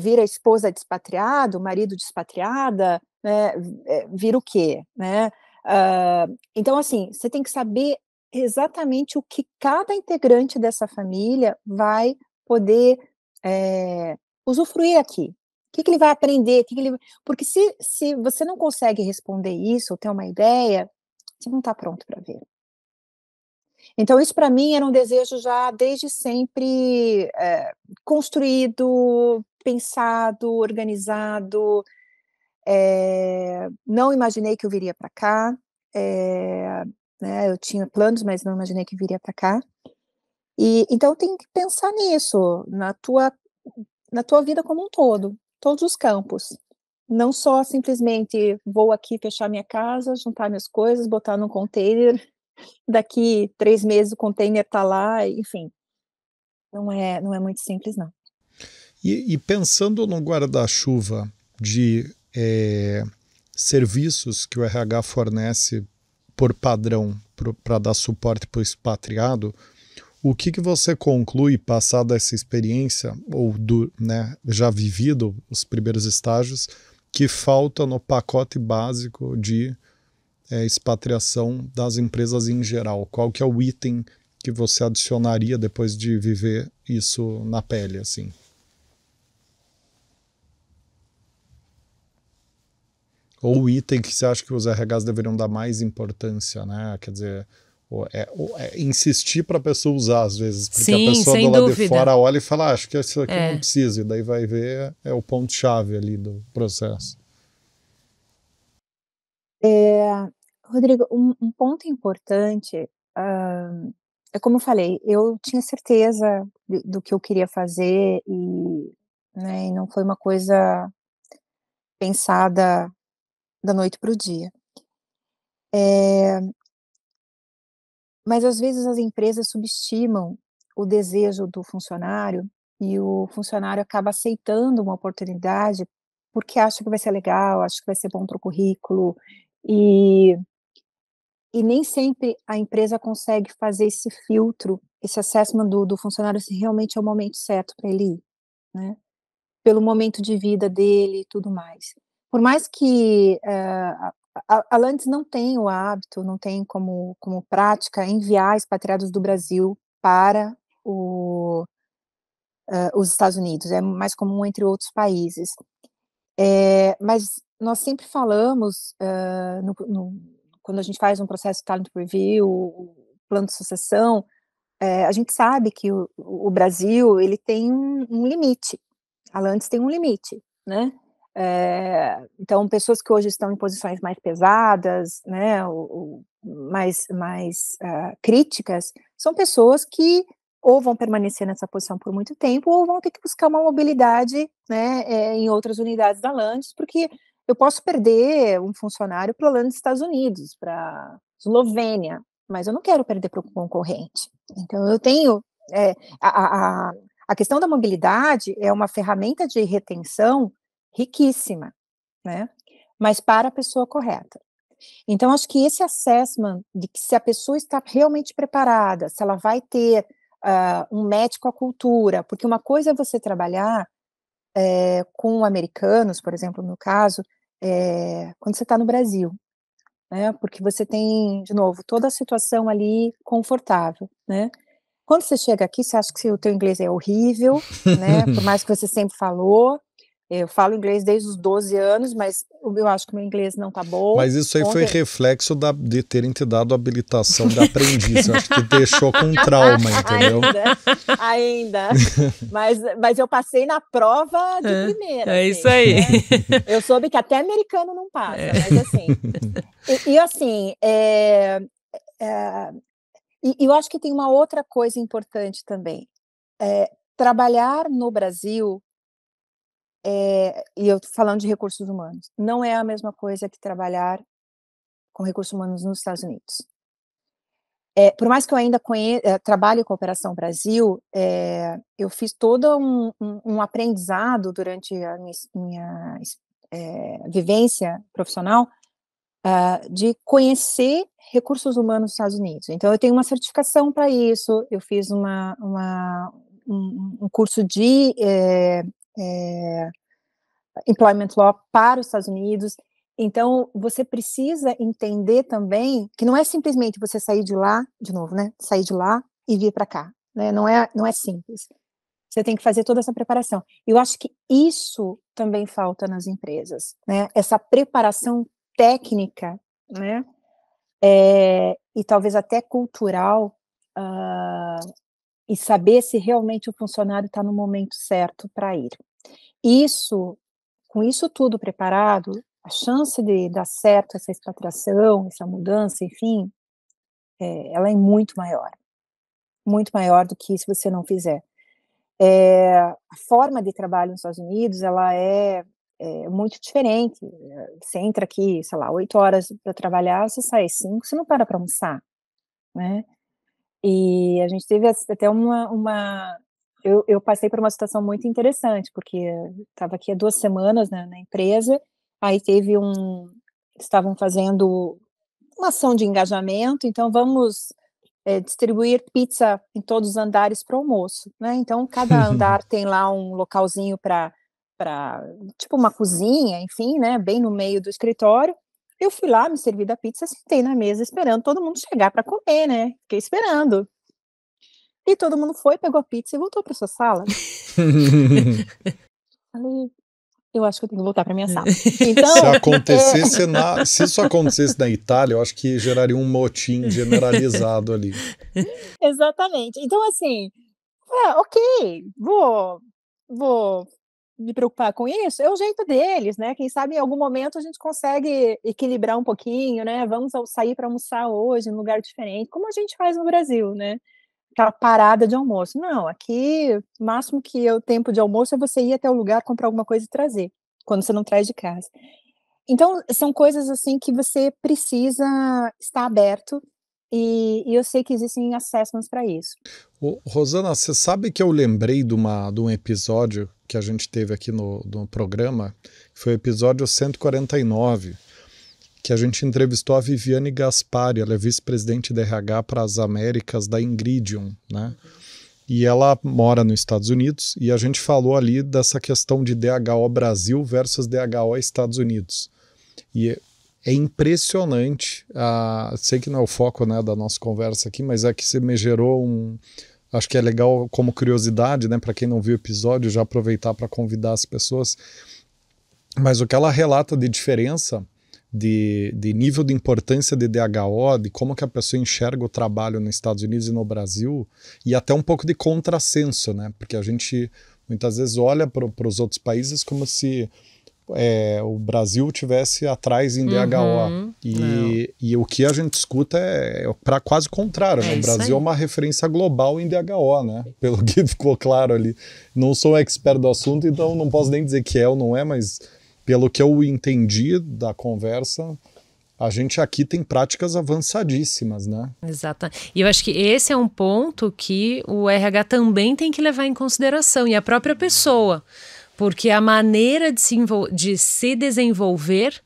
Vira esposa de expatriado, marido de expatriada, né? Vira o quê, né? Então, assim, você tem que saber exatamente o que cada integrante dessa família vai poder usufruir aqui. O que ele vai aprender? Porque se você não consegue responder isso, ou ter uma ideia, você não está pronto para ver. Então isso para mim era um desejo já desde sempre, construído, pensado, organizado, não imaginei que eu viria para cá, né, eu tinha planos, mas não imaginei que viria para cá. E então tem que pensar nisso, na tua vida como um todo, todos os campos. Não só simplesmente vou aqui fechar minha casa, juntar minhas coisas, botar num container, daqui 3 meses o container está lá, enfim. Não é muito simples não. E pensando no guarda-chuva de serviços que o RH fornece por padrão para dar suporte para o expatriado, o que você conclui, passada essa experiência, ou né, já vivido os primeiros estágios, que falta no pacote básico de expatriação das empresas em geral? Qual que é o item que você adicionaria depois de viver isso na pele, assim? Ou o item que você acha que os RHs deveriam dar mais importância, né? Quer dizer, insistir para a pessoa usar, às vezes, porque Sim, a pessoa sem do lado de dúvida. fora olha e fala, acho que isso aqui não precisa, e daí vai ver, é o ponto-chave ali do processo. Rodrigo, um ponto importante, é como eu falei, eu tinha certeza do que eu queria fazer né, e não foi uma coisa pensada da noite para o dia. Mas às vezes as empresas subestimam o desejo do funcionário e o funcionário acaba aceitando uma oportunidade porque acha que vai ser legal, acha que vai ser bom para o currículo, e nem sempre a empresa consegue fazer esse filtro, esse assessment do funcionário, se realmente é o momento certo para ele ir, né, pelo momento de vida dele e tudo mais. Por mais que, a Landes não tem o hábito, não tem como prática enviar expatriados do Brasil para os Estados Unidos, é mais comum entre outros países. Mas nós sempre falamos, quando a gente faz um processo de talent review, o plano de sucessão, a gente sabe que o Brasil, ele tem um limite, a Landes tem um limite, né. Então pessoas que hoje estão em posições mais pesadas, né, mais críticas, são pessoas que ou vão permanecer nessa posição por muito tempo, ou vão ter que buscar uma mobilidade, né, em outras unidades da Landes, porque eu posso perder um funcionário para a Landes dos Estados Unidos, para Eslovênia, mas eu não quero perder para o concorrente. Então eu tenho, a questão da mobilidade é uma ferramenta de retenção riquíssima, né, mas para a pessoa correta. Então acho que esse assessment de que se a pessoa está realmente preparada, se ela vai ter um match com a cultura, porque uma coisa é você trabalhar com americanos, por exemplo, no caso, quando você está no Brasil, né, porque você tem, de novo, toda a situação ali confortável, né. Quando você chega aqui, você acha que o teu inglês é horrível, né, por mais que você sempre falou. Eu falo inglês desde os 12 anos, mas eu acho que o meu inglês não tá bom. Mas isso aí foi reflexo de terem te dado habilitação de aprendiz. Eu acho que deixou com trauma, entendeu? Ainda. Mas eu passei na prova de primeira. É isso aí. Né? Eu soube que até americano não passa, mas assim. E assim, e eu acho que tem uma outra coisa importante também. Trabalhar no Brasil, e eu tô falando de recursos humanos, não é a mesma coisa que trabalhar com recursos humanos nos Estados Unidos. Por mais que eu ainda trabalhe com a Operação Brasil, eu fiz todo um aprendizado durante a minha vivência profissional, de conhecer recursos humanos nos Estados Unidos. Então eu tenho uma certificação para isso, eu fiz um curso de Employment Law para os Estados Unidos. Então, você precisa entender também que não é simplesmente você sair de lá, de novo, né, sair de lá e vir para cá, né, não é simples. Você tem que fazer toda essa preparação. Eu acho que isso também falta nas empresas, né, essa preparação técnica, né, e talvez até cultural, e saber se realmente o funcionário está no momento certo para ir. Com isso tudo preparado, a chance de dar certo essa expatriação, essa mudança, enfim, ela é muito maior do que se você não fizer. A forma de trabalho nos Estados Unidos, ela é muito diferente. Você entra aqui, sei lá, 8 horas para trabalhar, você sai às 5, você não para almoçar, né? E a gente teve até eu passei por uma situação muito interessante, porque estava aqui há 2 semanas, né, na empresa, aí estavam fazendo uma ação de engajamento, então vamos distribuir pizza em todos os andares para o almoço, né? Então, cada andar tem lá um localzinho para tipo uma cozinha, enfim, né? Bem no meio do escritório. Eu fui lá, me servi da pizza, sentei na mesa esperando todo mundo chegar para comer, né? Fiquei esperando. E todo mundo foi, pegou a pizza e voltou para sua sala. Falei, eu acho que eu tenho que voltar para minha sala. Então, se isso acontecesse na Itália, eu acho que geraria um motim generalizado ali. Exatamente. Então, assim, ok, vou me preocupar com isso, é o jeito deles, né? Quem sabe em algum momento a gente consegue equilibrar um pouquinho, né? Vamos sair para almoçar hoje em um lugar diferente, como a gente faz no Brasil, né? Aquela parada de almoço. Não, aqui o máximo que é o tempo de almoço é você ir até o lugar, comprar alguma coisa e trazer, quando você não traz de casa. Então, são coisas assim que você precisa estar aberto e eu sei que existem assessments para isso. Rosana, você sabe que eu lembrei de um episódio que a gente teve aqui no programa, que foi o episódio 149, que a gente entrevistou a Viviane Gaspari, ela é vice-presidente da RH para as Américas da Ingridium, né? E ela mora nos Estados Unidos e a gente falou ali dessa questão de DHO Brasil versus DHO Estados Unidos. E é impressionante, sei que não é o foco, né, da nossa conversa aqui, mas é que você me gerou acho que é legal como curiosidade, né, para quem não viu o episódio, já aproveitar para convidar as pessoas. Mas o que ela relata de diferença de nível de importância de DHO, de como que a pessoa enxerga o trabalho nos Estados Unidos e no Brasil, e até um pouco de contrassenso, né, porque a gente muitas vezes olha para os outros países como se o Brasil tivesse atrás em DHO. E o que a gente escuta é para quase o contrário, né? O Brasil é uma referência global em DHO, né? Pelo que ficou claro ali. Não sou expert do assunto, então não posso nem dizer que é ou não é, mas pelo que eu entendi da conversa, a gente aqui tem práticas avançadíssimas, né? Exato. E eu acho que esse é um ponto que o RH também tem que levar em consideração, e a própria pessoa. Porque a maneira de se desenvolver,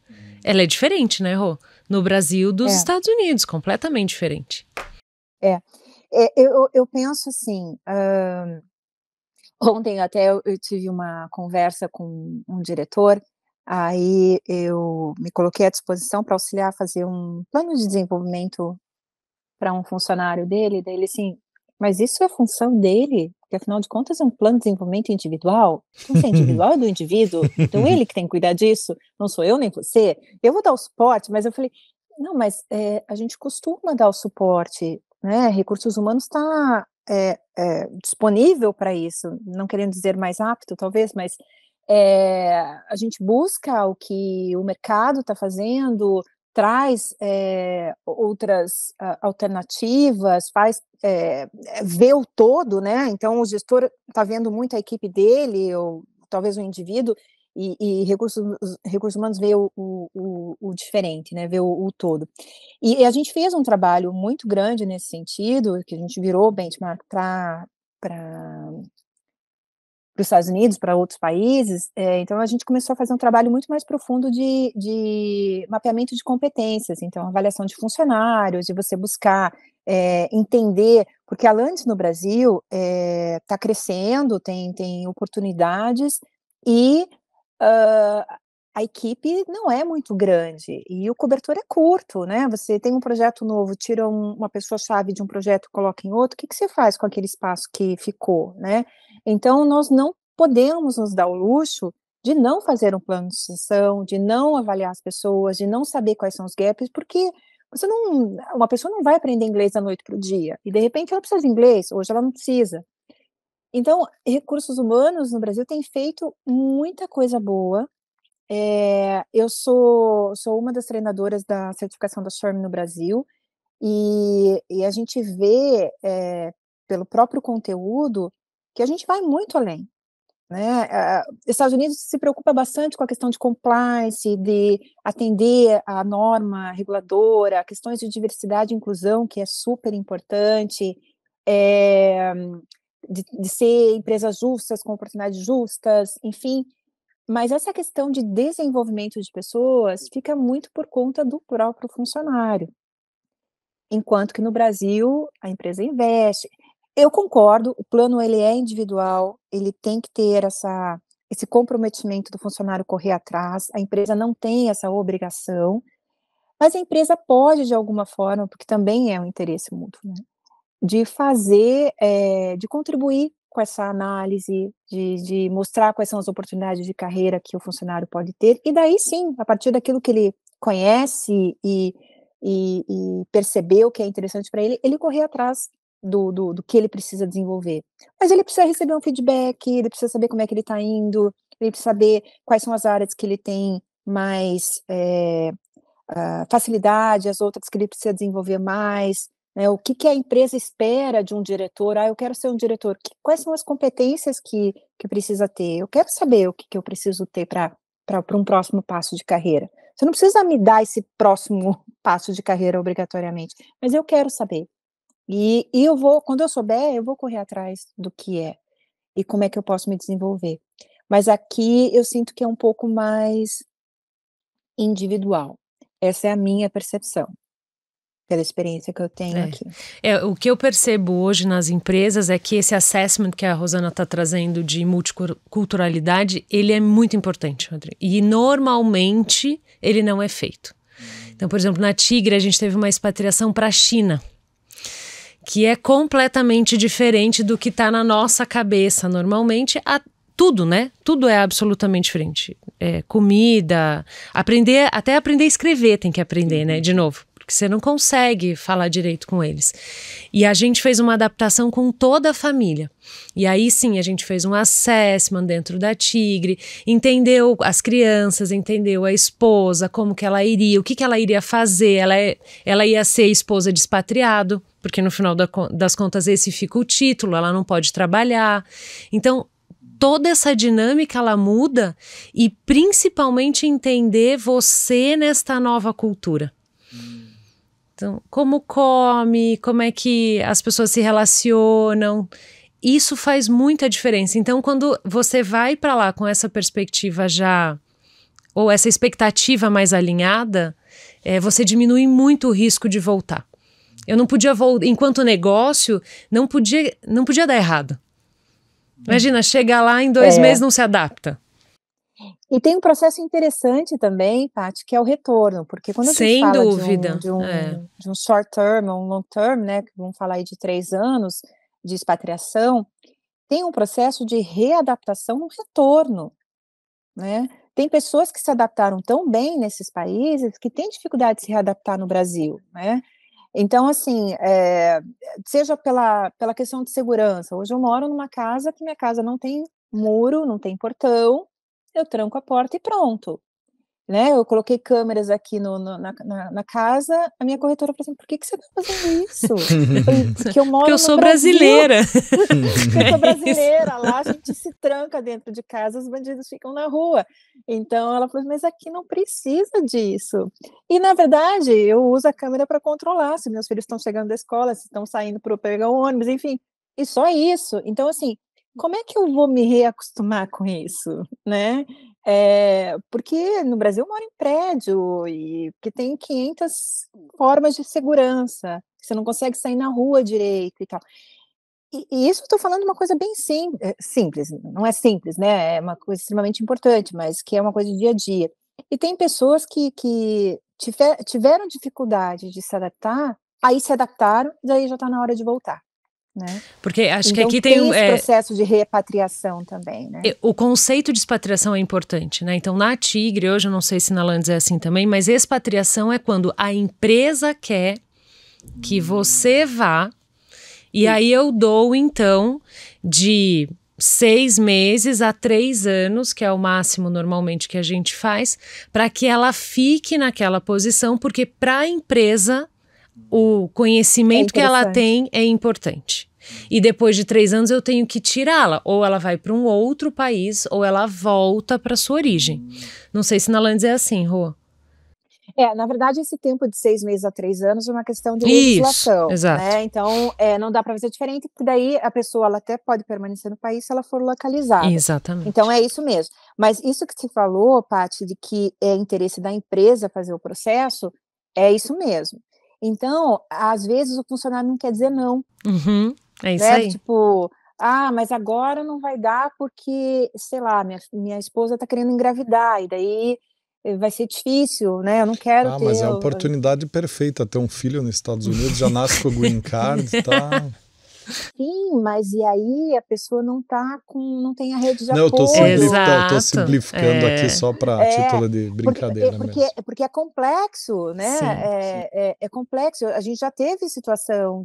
ela é diferente, né, Rô? No Brasil dos Estados Unidos, completamente diferente. Eu penso assim, ontem até eu tive uma conversa com um diretor, aí eu me coloquei à disposição para auxiliar a fazer um plano de desenvolvimento para um funcionário dele, daí ele assim, mas isso é função dele? Porque afinal de contas é um plano de desenvolvimento individual, então se é individual é do indivíduo, então ele que tem que cuidar disso, não sou eu nem você, eu vou dar o suporte, mas eu falei, não, mas a gente costuma dar o suporte, né, recursos humanos está disponível para isso, não querendo dizer mais apto talvez, mas a gente busca o que o mercado está fazendo, traz outras alternativas, vê o todo, né? Então o gestor está vendo muito a equipe dele, ou talvez o indivíduo, e recursos humanos vê o diferente, né? Vê o todo. E a gente fez um trabalho muito grande nesse sentido, que a gente virou benchmark para os Estados Unidos, para outros países, então a gente começou a fazer um trabalho muito mais profundo de mapeamento de competências, então avaliação de funcionários, de você buscar entender, porque a Landis no Brasil está crescendo, tem oportunidades, e a equipe não é muito grande, e o cobertor é curto, né, você tem um projeto novo, tira uma pessoa-chave de um projeto, coloca em outro, o que você faz com aquele espaço que ficou, né? Então, nós não podemos nos dar o luxo de não fazer um plano de sucessão, de não avaliar as pessoas, de não saber quais são os gaps, porque uma pessoa não vai aprender inglês da noite para o dia, e de repente ela precisa de inglês, hoje ela não precisa. Então, recursos humanos no Brasil têm feito muita coisa boa. Eu sou uma das treinadoras da certificação da SHRM no Brasil, e a gente vê, pelo próprio conteúdo, que a gente vai muito além, né? Estados Unidos se preocupa bastante com a questão de compliance, de atender a norma reguladora, questões de diversidade e inclusão, que é super importante, de ser empresas justas, com oportunidades justas, enfim. Mas essa questão de desenvolvimento de pessoas fica muito por conta do próprio funcionário. enquanto que no Brasil a empresa investe. Eu concordo, o plano ele é individual, ele tem que ter esse comprometimento do funcionário correr atrás, a empresa não tem essa obrigação, mas a empresa pode de alguma forma, porque também é um interesse mútuo, né, de fazer, de contribuir com essa análise, de mostrar quais são as oportunidades de carreira que o funcionário pode ter, e daí sim, a partir daquilo que ele conhece e percebeu que é interessante para ele, ele correr atrás do que ele precisa desenvolver. Mas ele precisa receber um feedback, ele precisa saber como é que ele está indo, ele precisa saber quais são as áreas que ele tem mais facilidade, as outras que ele precisa desenvolver mais, né, o que a empresa espera de um diretor, eu quero ser um diretor, quais são as competências que precisa ter, eu quero saber o que eu preciso ter para um próximo passo de carreira. Você não precisa me dar esse próximo passo de carreira obrigatoriamente, mas eu quero saber. E eu vou, quando eu souber, eu vou correr atrás do que é, e como é que eu posso me desenvolver. Mas aqui eu sinto que é um pouco mais individual. Essa é a minha percepção, pela experiência que eu tenho aqui. O que eu percebo hoje nas empresas é que esse assessment que a Rosana está trazendo de multiculturalidade, ele é muito importante, Rodrigo. E normalmente ele não é feito. Então, por exemplo, na Tigre a gente teve uma expatriação para a China, que é completamente diferente do que está na nossa cabeça. Normalmente, tudo, né? Tudo é absolutamente diferente. Comida, até aprender a escrever tem que aprender, né? De novo, porque você não consegue falar direito com eles. E a gente fez uma adaptação com toda a família. E aí sim, a gente fez um assessment dentro da Tigre, entendeu as crianças, entendeu a esposa, como que ela iria, o que ela iria fazer, ela ia ser esposa de expatriado, porque no final das contas esse fica o título, ela não pode trabalhar. Então, toda essa dinâmica ela muda e principalmente entender você nesta nova cultura. Então, como come, como é que as pessoas se relacionam, isso faz muita diferença. Então, quando você vai para lá com essa perspectiva já, ou essa expectativa mais alinhada, você diminui muito o risco de voltar. Eu não podia voltar, enquanto negócio, não podia dar errado. Imagina, chega lá em 2 meses não se adapta. E tem um processo interessante também, Paty, que é o retorno, porque quando a gente fala de um short term ou um long term, né, que vamos falar aí de 3 anos de expatriação, tem um processo de readaptação no retorno, né? Tem pessoas que se adaptaram tão bem nesses países que têm dificuldade de se readaptar no Brasil, né? Então, assim, seja pela questão de segurança, hoje eu moro numa casa que minha casa não tem muro, não tem portão, eu tranco a porta e pronto, né, eu coloquei câmeras aqui na casa, a minha corretora falou assim: "Por que você tá fazendo isso?" Eu falei: "Porque eu moro porque eu no sou Brasil." brasileira. Porque eu sou brasileira, lá a gente se tranca dentro de casa, os bandidos ficam na rua. Então ela falou: "Mas aqui não precisa disso." E na verdade, eu uso a câmera para controlar se meus filhos estão chegando da escola, se estão saindo para pegar o ônibus, enfim, e só isso. Então assim, como é que eu vou me reacostumar com isso, né? Porque no Brasil eu moro em prédio e que tem 500 formas de segurança, você não consegue sair na rua direito e tal. E isso eu estou falando de uma coisa bem simples, não é simples, né, é uma coisa extremamente importante, mas que é uma coisa do dia a dia. E tem pessoas que tiveram dificuldade de se adaptar, aí se adaptaram, daí já está na hora de voltar, né. Porque acho que Então aqui tem esse processo de repatriação também, né. O conceito de expatriação é importante, né? Então, na Tigre, hoje eu não sei se na Landes é assim também, mas expatriação é quando a empresa quer que você vá, e aí eu dou, então, de 6 meses a 3 anos, que é o máximo normalmente que a gente faz, para que ela fique naquela posição, porque para a empresa o conhecimento que ela tem é importante. E depois de 3 anos eu tenho que tirá-la, ou ela vai para um outro país, ou ela volta para sua origem. Não sei se na Landes é assim, Rô. Na verdade, esse tempo de 6 meses a 3 anos é uma questão de legislação, exato. né? Então, não dá para fazer diferente, porque daí a pessoa ela até pode permanecer no país se ela for localizada. Exatamente. Então, é isso mesmo. Mas isso que você falou, Paty, de que é interesse da empresa fazer o processo, é isso mesmo. Então, às vezes, o funcionário não quer dizer não. Uhum, é isso né? aí. Tipo, mas agora não vai dar porque, sei lá, minha esposa está querendo engravidar, e daí vai ser difícil, né? Eu não quero Ah, mas ter. é a oportunidade perfeita, ter um filho nos Estados Unidos, já nasce com o green card, tá? Sim, mas e aí a pessoa não tem a rede de Não, eu tô apoio. Exato. simplificando aqui só para É, título de brincadeira mesmo. porque é complexo, né? Sim. É complexo. A gente já teve situação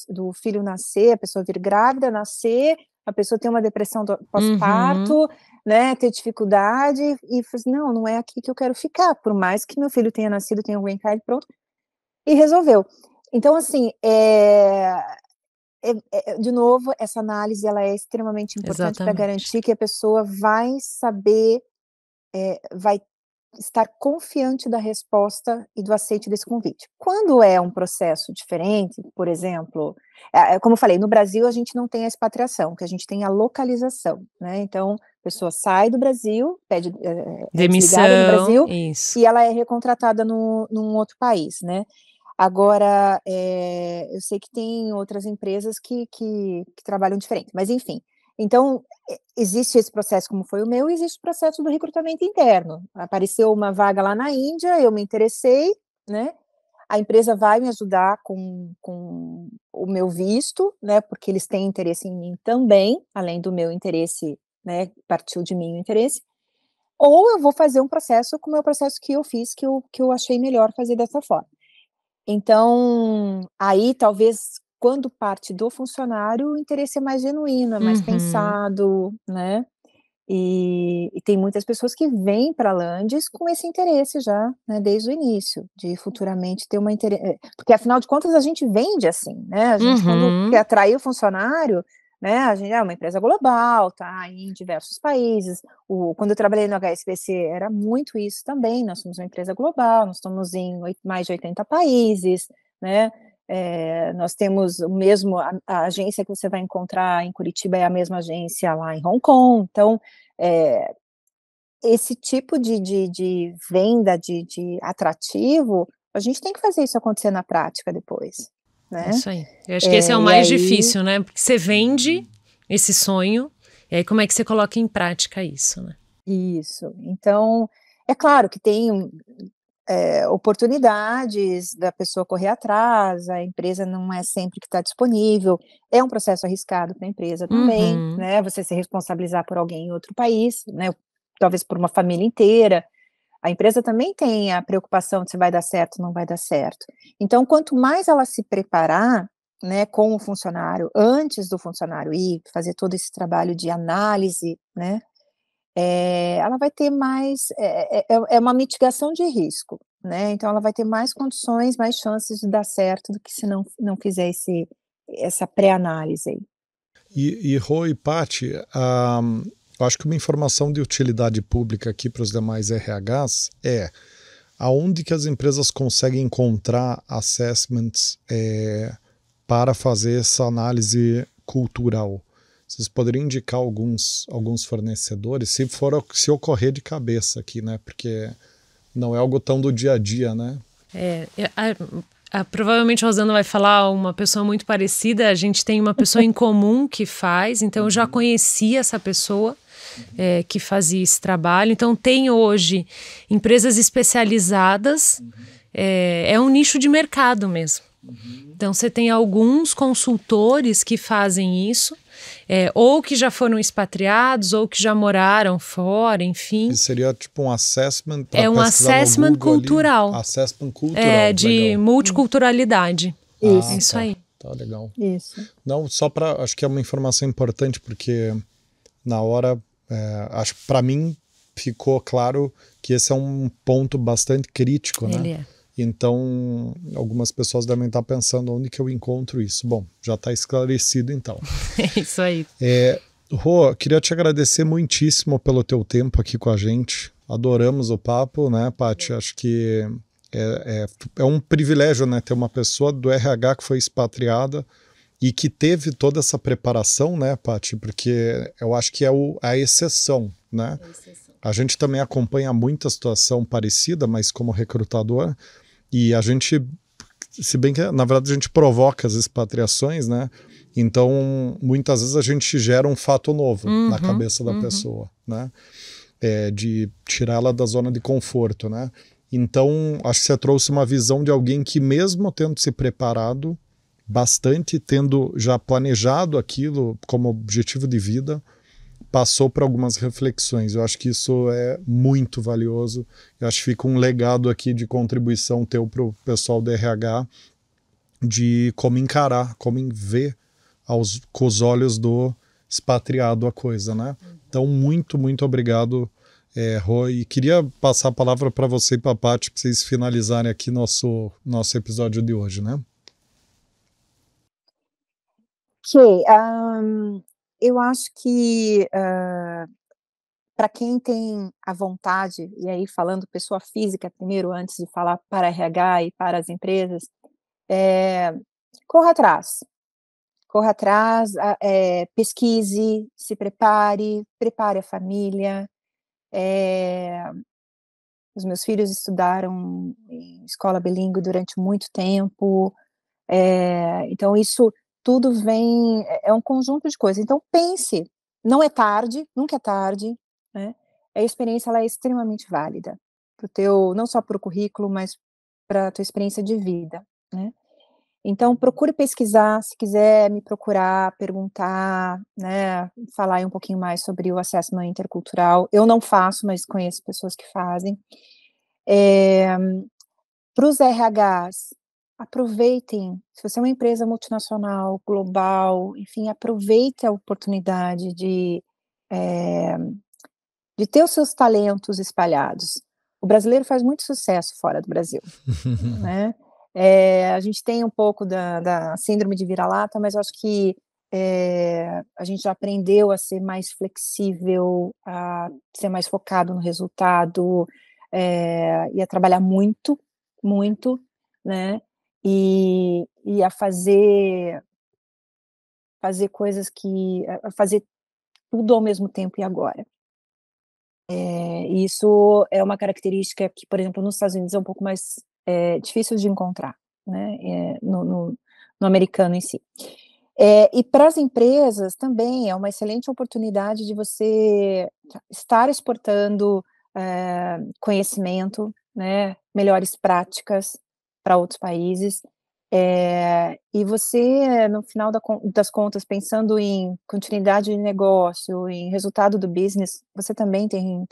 do filho nascer, a pessoa vir grávida, nascer, a pessoa ter uma depressão pós-parto, né? Ter dificuldade e falar assim, não é aqui que eu quero ficar, por mais que meu filho tenha nascido, tenha um green card pronto, e resolveu. Então, assim, de novo, essa análise ela é extremamente importante para Exatamente. garantir que a pessoa vai saber, vai estar confiante da resposta e do aceite desse convite. Quando é um processo diferente, por exemplo, como eu falei, no Brasil a gente não tem a expatriação, que a gente tem a localização, né? Então, a pessoa sai do Brasil, pede desligada do Demissão, Brasil, isso. e ela é recontratada num outro país, né? Agora, eu sei que tem outras empresas que trabalham diferente, mas enfim. Então, existe esse processo como foi o meu, e existe o processo do recrutamento interno. Apareceu uma vaga lá na Índia, eu me interessei, né? A empresa vai me ajudar com o meu visto, né? Porque eles têm interesse em mim também, além do meu interesse, né? Partiu de mim o interesse. Ou eu vou fazer um processo como é o processo que eu fiz, que eu achei melhor fazer dessa forma. Então, aí talvez quando parte do funcionário, o interesse é mais genuíno, é mais pensado, né? E tem muitas pessoas que vêm para a Landes com esse interesse já, né, desde o início, de futuramente ter uma interesse. Porque afinal de contas a gente vende assim, né? A gente, quando quer atrair o funcionário, né? A gente é uma empresa global, tá? Em diversos países. Quando eu trabalhei no HSBC era muito isso também. Nós somos uma empresa global, nós estamos em mais de 80 países, né? Nós temos o mesmo, a agência que você vai encontrar em Curitiba é a mesma agência lá em Hong Kong. Então, esse tipo de venda de atrativo, a gente tem que fazer isso acontecer na prática depois, né? Isso aí. Eu acho que esse é o mais difícil, né? Porque você vende esse sonho, e aí como é que você coloca em prática isso, né? Isso. Então, é claro que tem oportunidades da pessoa correr atrás, a empresa não é sempre que está disponível, é um processo arriscado para a empresa também, né? Você se responsabilizar por alguém em outro país, né? Talvez por uma família inteira. A empresa também tem a preocupação de se vai dar certo ou não vai dar certo. Então, quanto mais ela se preparar, né, com o funcionário, antes do funcionário ir fazer todo esse trabalho de análise, né, ela vai ter mais, é uma mitigação de risco, né, então ela vai ter mais condições, mais chances de dar certo do que se não fizer essa pré-análise aí. E Rô e Paty, eu acho que uma informação de utilidade pública aqui para os demais RHs é aonde que as empresas conseguem encontrar assessments para fazer essa análise cultural. Vocês poderiam indicar alguns fornecedores, se ocorrer de cabeça aqui, né? Porque não é algo tão do dia a dia, né? Provavelmente a Rosana vai falar uma pessoa muito parecida. A gente tem uma pessoa em comum que faz, então eu já conhecia essa pessoa que fazia esse trabalho. Então tem hoje empresas especializadas, é um nicho de mercado mesmo. Então você tem alguns consultores que fazem isso, ou que já foram expatriados, ou que já moraram fora, enfim. Isso seria tipo um assessment para pesquisar no Google. É um assessment cultural. Assessment cultural. De legal. multiculturalidade. Isso. Isso aí. Tá legal. Isso. Não, só para, acho que é uma informação importante, porque na hora, acho que para mim ficou claro que esse é um ponto bastante crítico, né? Ele é. Então, algumas pessoas devem estar pensando onde que eu encontro isso. Bom, já está esclarecido então. É isso aí. Rô, queria te agradecer muitíssimo pelo teu tempo aqui com a gente. Adoramos o papo, né, Paty? Acho que é um privilégio, né, ter uma pessoa do RH que foi expatriada e que teve toda essa preparação, né, Paty? Porque eu acho que é a exceção, né? A gente também acompanha muita situação parecida, mas como recrutador, e a gente se bem que, na verdade, a gente provoca as expatriações, né? Então, muitas vezes a gente gera um fato novo na cabeça da pessoa, né? De tirar ela da zona de conforto, né? Então, acho que você trouxe uma visão de alguém que, mesmo tendo se preparado bastante, tendo já planejado aquilo como objetivo de vida, passou por algumas reflexões. Eu acho que isso é muito valioso. Eu acho que fica um legado aqui de contribuição teu para o pessoal do RH, de como encarar, como ver com os olhos do expatriado a coisa, né? Então, muito, muito obrigado, Rô. E queria passar a palavra para você e para a Paty, para vocês finalizarem aqui nosso episódio de hoje, né? Ok, eu acho que para quem tem a vontade, e aí falando pessoa física primeiro, antes de falar para RH e para as empresas, corra atrás. Corra atrás, pesquise, se prepare a família. Os meus filhos estudaram em escola bilíngue durante muito tempo, então isso tudo vem, é um conjunto de coisas. Então pense, não é tarde, nunca é tarde, né? A experiência ela é extremamente válida, não só para o currículo, mas para a tua experiência de vida, né? Então, procure pesquisar, se quiser me procurar, perguntar, né, falar aí um pouquinho mais sobre o assessment intercultural. Eu não faço, mas conheço pessoas que fazem. Para os RHs, aproveitem, se você é uma empresa multinacional, global, enfim, aproveite a oportunidade de ter os seus talentos espalhados. O brasileiro faz muito sucesso fora do Brasil, né? A gente tem um pouco da síndrome de vira-lata, mas eu acho que a gente já aprendeu a ser mais flexível, a ser mais focado no resultado, e a trabalhar muito, muito, né? E a fazer coisas a fazer tudo ao mesmo tempo e agora. Isso é uma característica que, por exemplo, nos Estados Unidos é um pouco mais difícil de encontrar, né, no americano em si. E para as empresas também é uma excelente oportunidade de você estar exportando conhecimento, né, melhores práticas para outros países, e você, no final das contas, pensando em continuidade de negócio, em resultado do business, você também tem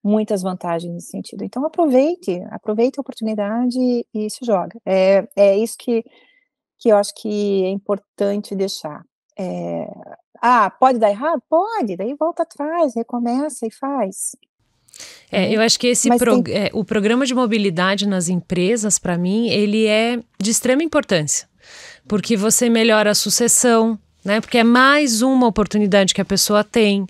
muitas vantagens nesse sentido. Então aproveite a oportunidade e se joga. É isso que eu acho que é importante deixar. Pode dar errado? Pode, daí volta atrás, recomeça e faz. Eu acho que o programa de mobilidade nas empresas, para mim, ele é de extrema importância, porque você melhora a sucessão, né? Porque é mais uma oportunidade que a pessoa tem.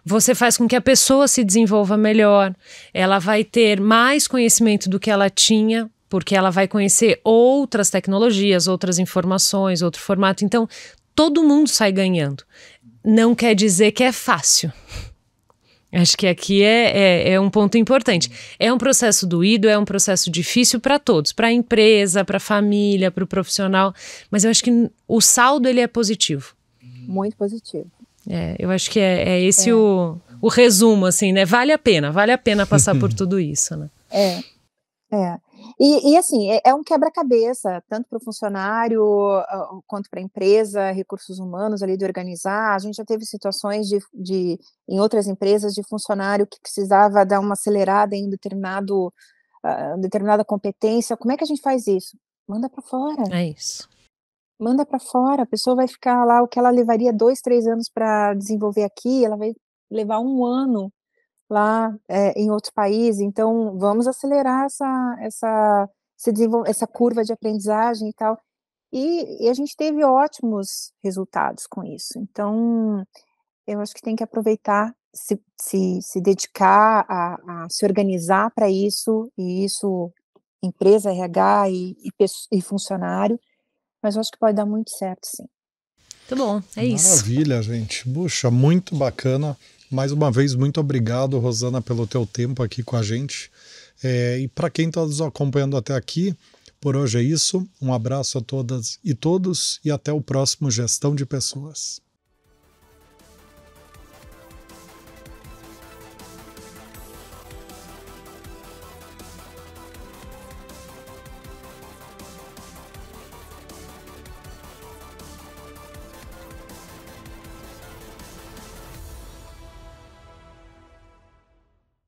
Você faz com que a pessoa se desenvolva melhor, ela vai ter mais conhecimento do que ela tinha, porque ela vai conhecer outras tecnologias, outras informações, outro formato. Então, todo mundo sai ganhando. Não quer dizer que é fácil. Acho que aqui é um ponto importante. É um processo doído, é um processo difícil para todos, para a empresa, para a família, para o profissional, mas eu acho que o saldo ele é positivo. Muito positivo. Eu acho que é esse o resumo, assim, né? Vale a pena passar por tudo isso, né? E assim, é um quebra-cabeça, tanto para o funcionário quanto para a empresa, recursos humanos ali de organizar. A gente já teve situações em outras empresas de funcionário que precisava dar uma acelerada em determinada competência. Como é que a gente faz isso? Manda para fora. É isso. Manda para fora, a pessoa vai ficar lá, o que ela levaria 2, 3 anos para desenvolver aqui, ela vai levar 1 ano lá em outro país. Então vamos acelerar essa curva de aprendizagem e tal, e a gente teve ótimos resultados com isso. Então eu acho que tem que aproveitar, se dedicar a se organizar para isso, e isso empresa, RH e funcionário, mas eu acho que pode dar muito certo, sim. Muito bom, isso. Maravilha, gente. Puxa, muito bacana. Mais uma vez, muito obrigado, Rosana, pelo teu tempo aqui com a gente. E para quem está nos acompanhando até aqui, Por hoje é isso. Um abraço a todas e todos e até o próximo Gestão de Pessoas.